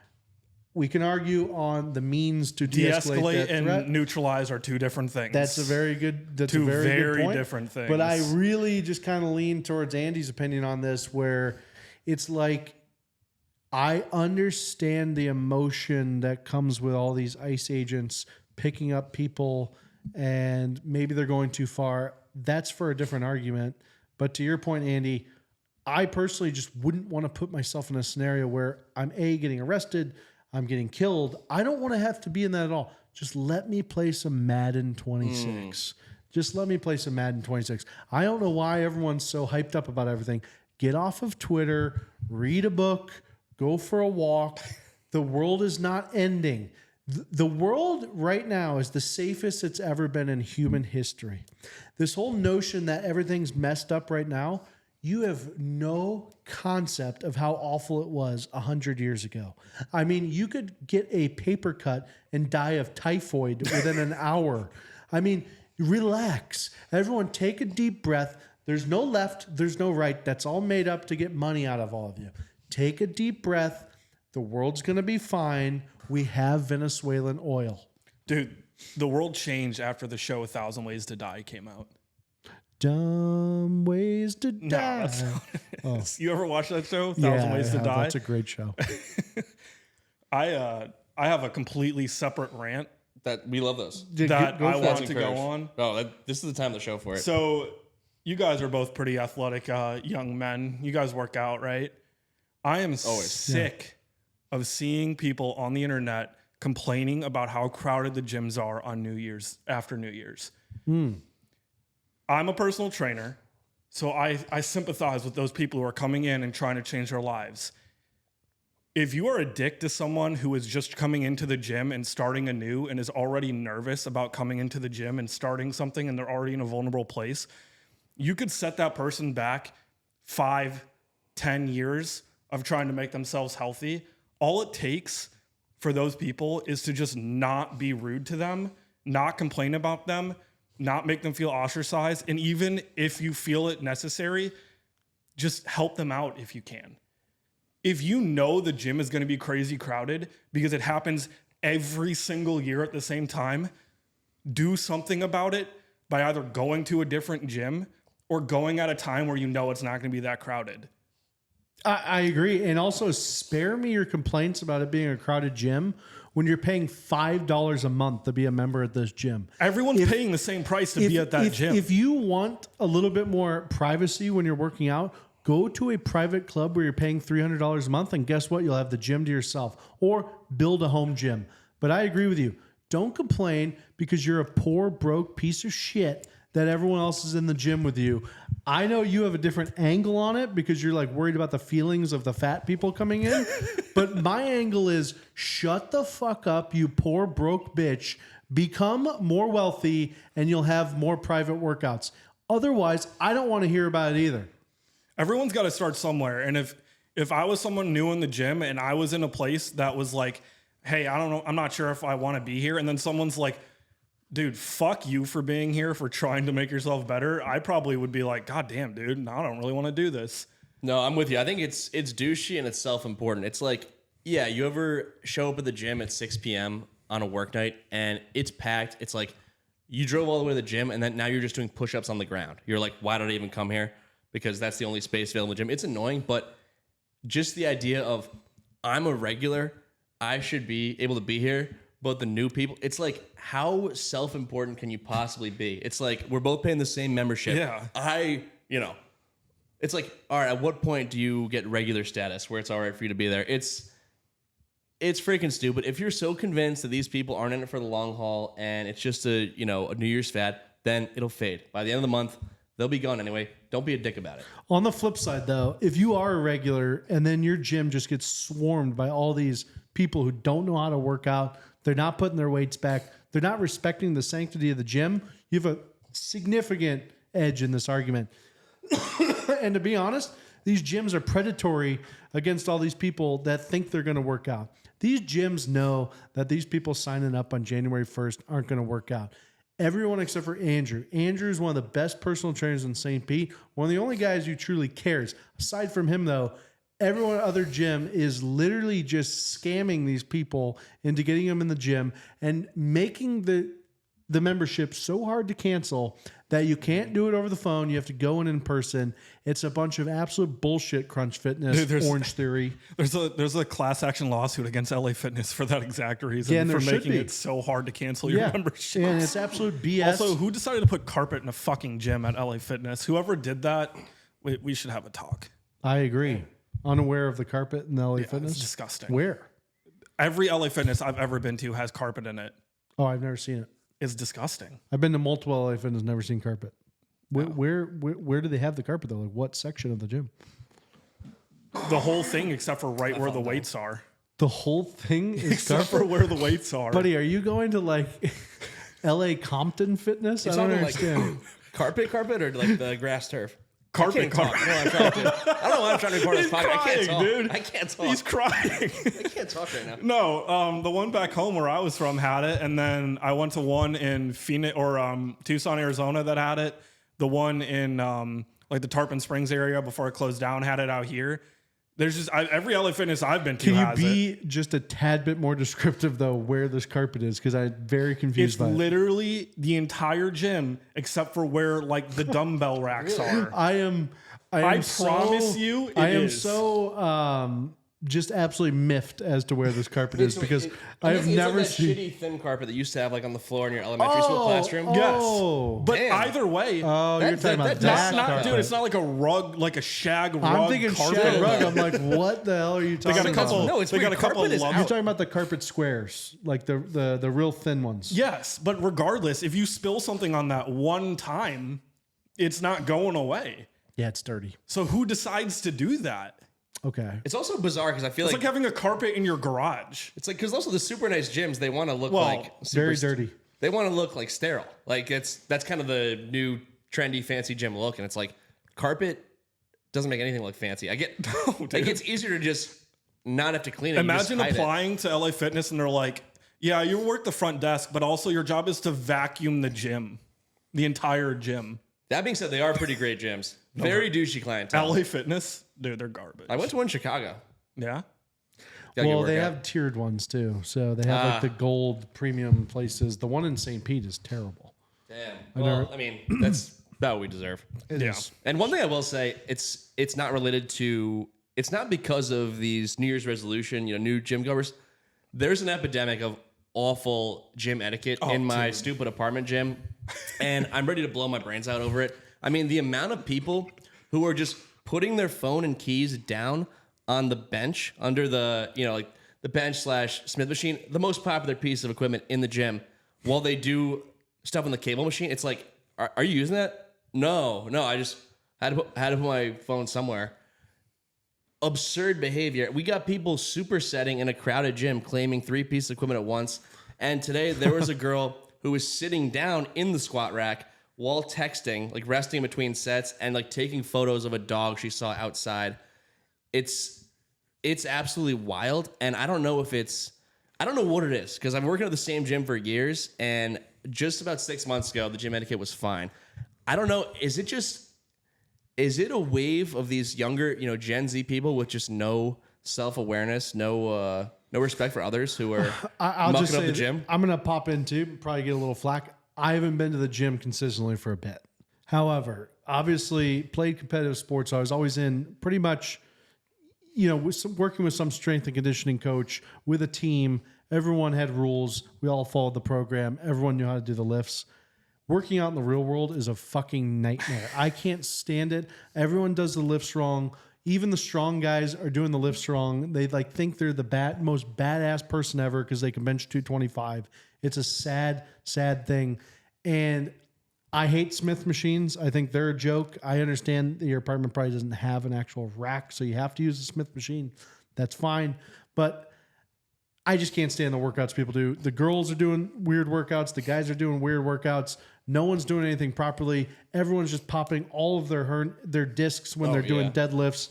we can argue on the means to de-escalate that and threat. Neutralize are two different things. That's a very good very point. Different things. But I really just kind of lean towards Andy's opinion on this, where it's like, I understand the emotion that comes with all these ICE agents picking up people and maybe they're going too far. That's for a different argument. But to your point, Andy, I personally just wouldn't want to put myself in a scenario where I'm getting arrested, I'm getting killed. I don't want to have to be in that at all. Just let me play some Madden 26. Just let me play some Madden 26. I don't know why everyone's so hyped up about everything. Get off of Twitter, read a book, go for a walk. The world is not ending. The world right now is the safest it's ever been in human history. This whole notion that everything's messed up right now, you have no concept of how awful it was 100 years ago. I mean, you could get a paper cut and die of typhoid within an hour. I mean, relax. Everyone take a deep breath. There's no left, there's no right. That's all made up to get money out of all of you. Take a deep breath. The world's going to be fine. We have Venezuelan oil. Dude, the world changed after the show 1,000 Ways to Die came out. Dumb Ways to Die. No, that's not what it is. You ever watch that show, 1,000 Ways to Die? That's a great show. I have a completely separate rant That we love those. that go I for want it. to go on. Oh, this is the time to show for it. So you guys are both pretty athletic young men. You guys work out, right? I am sick of seeing people on the internet complaining about how crowded the gyms are on after New Year's. I'm a personal trainer, so I sympathize with those people who are coming in and trying to change their lives. If you are a dick to someone who is just coming into the gym and starting anew and is already nervous about coming into the gym and starting something and they're already in a vulnerable place, you could set that person back 5-10 years of trying to make themselves healthy. All it takes for those people is to just not be rude to them, not complain about them, not make them feel ostracized. And even if you feel it necessary, just help them out if you can. If you know the gym is going to be crazy crowded because it happens every single year at the same time, do something about it by either going to a different gym or going at a time where you know it's not going to be that crowded. I agree. And also spare me your complaints about it being a crowded gym when you're paying $5 a month to be a member at this gym. Everyone's paying the same price to be at that gym. If you want a little bit more privacy when you're working out, go to a private club where you're paying $300 a month, and guess what? You'll have the gym to yourself, or build a home gym. But I agree with you. Don't complain because you're a poor, broke piece of shit that everyone else is in the gym with you. I know you have a different angle on it because you're like worried about the feelings of the fat people coming in. But my angle is shut the fuck up, you poor, broke bitch. Become more wealthy and you'll have more private workouts. Otherwise, I don't want to hear about it either. Everyone's got to start somewhere. And if I was someone new in the gym and I was in a place that was like, hey, I don't know, I'm not sure if I want to be here. And then someone's like, dude, fuck you for being here, for trying to make yourself better. I probably would be like, God damn, dude, I don't really want to do this. No, I'm with you. I think it's douchey and it's self-important. It's like, yeah, you ever show up at the gym at 6 p.m. on a work night and it's packed. It's like you drove all the way to the gym and then now you're just doing push-ups on the ground. You're like, why did I even come here? Because that's the only space available in the gym. It's annoying, but just the idea of I'm a regular, I should be able to be here, but the new people, it's like, how self-important can you possibly be? It's like, we're both paying the same membership. Yeah. It's like, all right, at what point do you get regular status where it's all right for you to be there? It's freaking stupid. If you're so convinced that these people aren't in it for the long haul and it's just a New Year's fad, then it'll fade. By the end of the month, they'll be gone anyway. Don't be a dick about it. On the flip side, though, if you are a regular and then your gym just gets swarmed by all these people who don't know how to work out, they're not putting their weights back, they're not respecting the sanctity of the gym, you have a significant edge in this argument. And to be honest, these gyms are predatory against all these people that think they're going to work out. These gyms know that these people signing up on January 1st aren't going to work out. Everyone except for Andrew. Andrew is one of the best personal trainers in St. Pete. One of the only guys who truly cares. Aside from him, though, everyone other gym is literally just scamming these people into getting them in the gym and making the membership so hard to cancel that you can't do it over the phone. You have to go in person. It's a bunch of absolute bullshit. Crunch Fitness, Dude, Orange Theory. There's a class action lawsuit against LA Fitness for that exact reason, for making it so hard to cancel your membership. And it's absolute BS. Also, who decided to put carpet in a fucking gym at LA Fitness? Whoever did that, we should have a talk. I agree. Unaware of the carpet in LA Fitness? It's disgusting. Where? Every LA Fitness I've ever been to has carpet in it. Oh, I've never seen it. It's disgusting. I've been to multiple LA Fitness, never seen carpet. Where do they have the carpet though? Like what section of the gym? The whole thing except for right where the weights are. The whole thing is Except carpet? for where the weights are. Buddy, are you going to like LA Compton Fitness? I don't understand. Like carpet or like the grass turf? Carpet. I don't know why I'm trying to record this podcast. I can't talk. Dude. I can't talk. He's crying. I can't talk right now. No, the one back home where I was from had it, and then I went to one in Phoenix or Tucson, Arizona that had it. The one in like the Tarpon Springs area before it closed down had it out here. There's just every LA Fitness I've been to has it. Can you be just a tad bit more descriptive though where this carpet is? Because I'm very confused by it. It's literally the entire gym except for where like the dumbbell racks are. I promise you, it I am is. so just absolutely miffed as to where this carpet is because I have it's never like that seen. shitty thin carpet that you used to have like on the floor in your elementary school classroom. Oh, But Damn. either way, oh, you're talking about that carpet. dude, it's not like a rug, like a shag rug. I'm thinking carpet. shag rug. I'm like, what the hell are you talking got a couple. about? No, it's they got a weird. couple. Carpet is Love- You're talking about the carpet squares, like the real thin ones. Yes, but regardless, if you spill something on that one time, it's not going away. Yeah, it's dirty. So who decides to do that? Okay. It's also bizarre because I feel It's like like having a carpet in your garage. it's like because also the super nice gyms they want to look Well, like super Very dirty. They want to look like sterile. Like that's kind of the new trendy fancy gym look, and it's like carpet doesn't make anything look fancy. I get like it's easier to just not have to clean it. Imagine you just hide applying to LA Fitness and they're like, yeah, you work the front desk, but also your job is to vacuum the gym, the entire gym. That being said, they are pretty great gyms. Very douchey clientele. LA Fitness, dude, they're garbage. I went to one in Chicago. Yeah. Gotta Well, get they workout. have tiered ones too. So they have like the gold premium places. The one in St. Pete is terrible. Damn. Well, I mean, that's about what we deserve. It Yeah. is. And one thing I will say, it's not related to. It's not because of these New Year's resolution, new gym goers. There's an epidemic of awful gym etiquette in my stupid apartment gym, and I'm ready to blow my brains out over it. I mean, the amount of people who are just putting their phone and keys down on the bench under the, like the bench / Smith machine, the most popular piece of equipment in the gym, while they do stuff on the cable machine. It's like, are you using that? No, I just had to put my phone somewhere. Absurd behavior. We got people supersetting in a crowded gym claiming 3 pieces of equipment at once. And today there was a girl who was sitting down in the squat rack while texting, like resting between sets and like taking photos of a dog she saw outside. It's absolutely wild. And I don't know what it is because I've been working at the same gym for years, and just about 6 months ago, the gym etiquette was fine. I don't know. Is it a wave of these younger, Gen Z people with just no self-awareness, no respect for others who are I'll mucking just up say the gym? I'm going to pop in too, probably get a little flack. I haven't been to the gym consistently for a bit. However, obviously played competitive sports. So I was always in pretty much, working with some strength and conditioning coach with a team. Everyone had rules. We all followed the program. Everyone knew how to do the lifts. Working out in the real world is a fucking nightmare. I can't stand it. Everyone does the lifts wrong. Even the strong guys are doing the lifts wrong. They think they're the most badass person ever because they can bench 225. It's a sad, sad thing. And I hate Smith machines. I think they're a joke. I understand that your apartment probably doesn't have an actual rack, so you have to use a Smith machine. That's fine. But I just can't stand the workouts people do. The girls are doing weird workouts. The guys are doing weird workouts. No one's doing anything properly. Everyone's just popping all of their discs when they're doing deadlifts.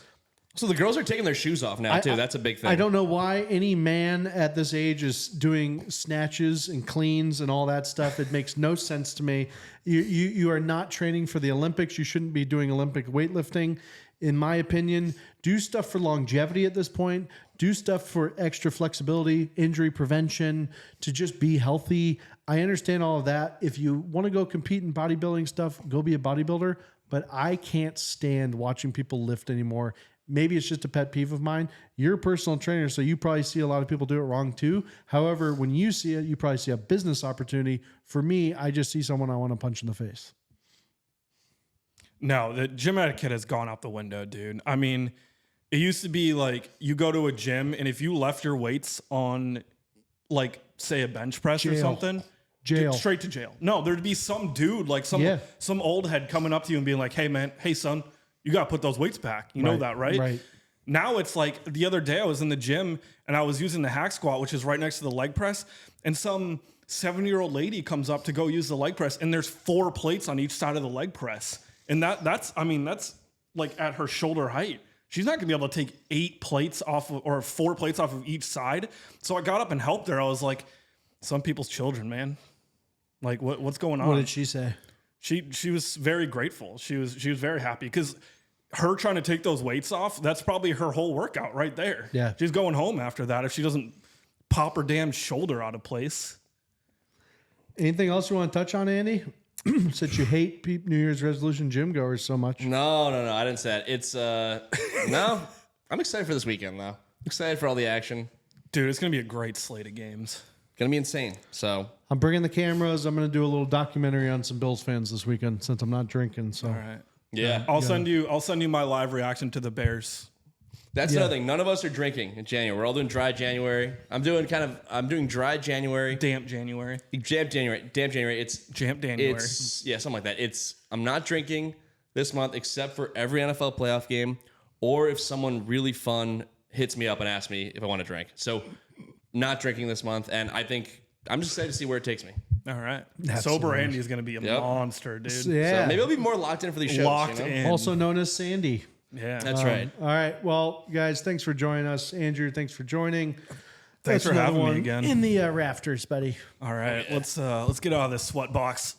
So the girls are taking their shoes off now too. That's a big thing. I don't know why any man at this age is doing snatches and cleans and all that stuff. It makes no sense to me. You are not training for the Olympics. You shouldn't be doing Olympic weightlifting. In my opinion, do stuff for longevity at this point. Do stuff for extra flexibility, injury prevention, to just be healthy. I understand all of that. If you want to go compete in bodybuilding stuff, go be a bodybuilder. But I can't stand watching people lift anymore. Maybe it's just a pet peeve of mine. You're a personal trainer, so you probably see a lot of people do it wrong too. However, when you see it, you probably see a business opportunity. For me, I just see someone I want to punch in the face. No, the gym etiquette has gone out the window, dude. I mean, it used to be like you go to a gym and if you left your weights on, like, say a bench press or something, straight to jail. No, there'd be some dude, like some old head coming up to you and being like, "Hey man, hey son, you got to put those weights back." You know that, right? Right. Now it's like the other day I was in the gym and I was using the hack squat, which is right next to the leg press, and some 70-year-old lady comes up to go use the leg press, and there's 4 plates on each side of the leg press. And that's like at her shoulder height. She's not gonna be able to take 8 plates off or 4 plates off of each side. So I got up and helped her. I was like, some people's children, man. Like what's going on? What did she say? She was very grateful. She was very happy because her trying to take those weights off, that's probably her whole workout right there. Yeah. She's going home after that if she doesn't pop her damn shoulder out of place. Anything else you want to touch on, Andy? Since you hate New Year's resolution gym goers so much. No. I didn't say that. It's no. I'm excited for this weekend though. Excited for all the action. Dude, it's going to be a great slate of games. Gonna be insane. So I'm bringing the cameras. I'm going to do a little documentary on some Bills fans this weekend since I'm not drinking. So All right. yeah, I'll send you my live reaction to the Bears. that's another thing. None of us are drinking in January. We're all doing dry January. I'm doing dry January. Damp January. Damp January. It's January. something like that. I'm not drinking this month except for every NFL playoff game, or if someone really fun hits me up and asks me if I want to drink. So not drinking this month, and I'm just excited to see where it takes me. All right. That's Sober nice. Andy is going to be a monster, dude. yeah. So maybe I'll be more locked in for these shows. Locked you know? in. Also known as Sandy. Yeah. That's right. All right. Well, guys, thanks for joining us. Andrew, thanks for joining. Thanks That's for another having me one again. in the rafters, buddy. All right. Let's get out of this sweat box.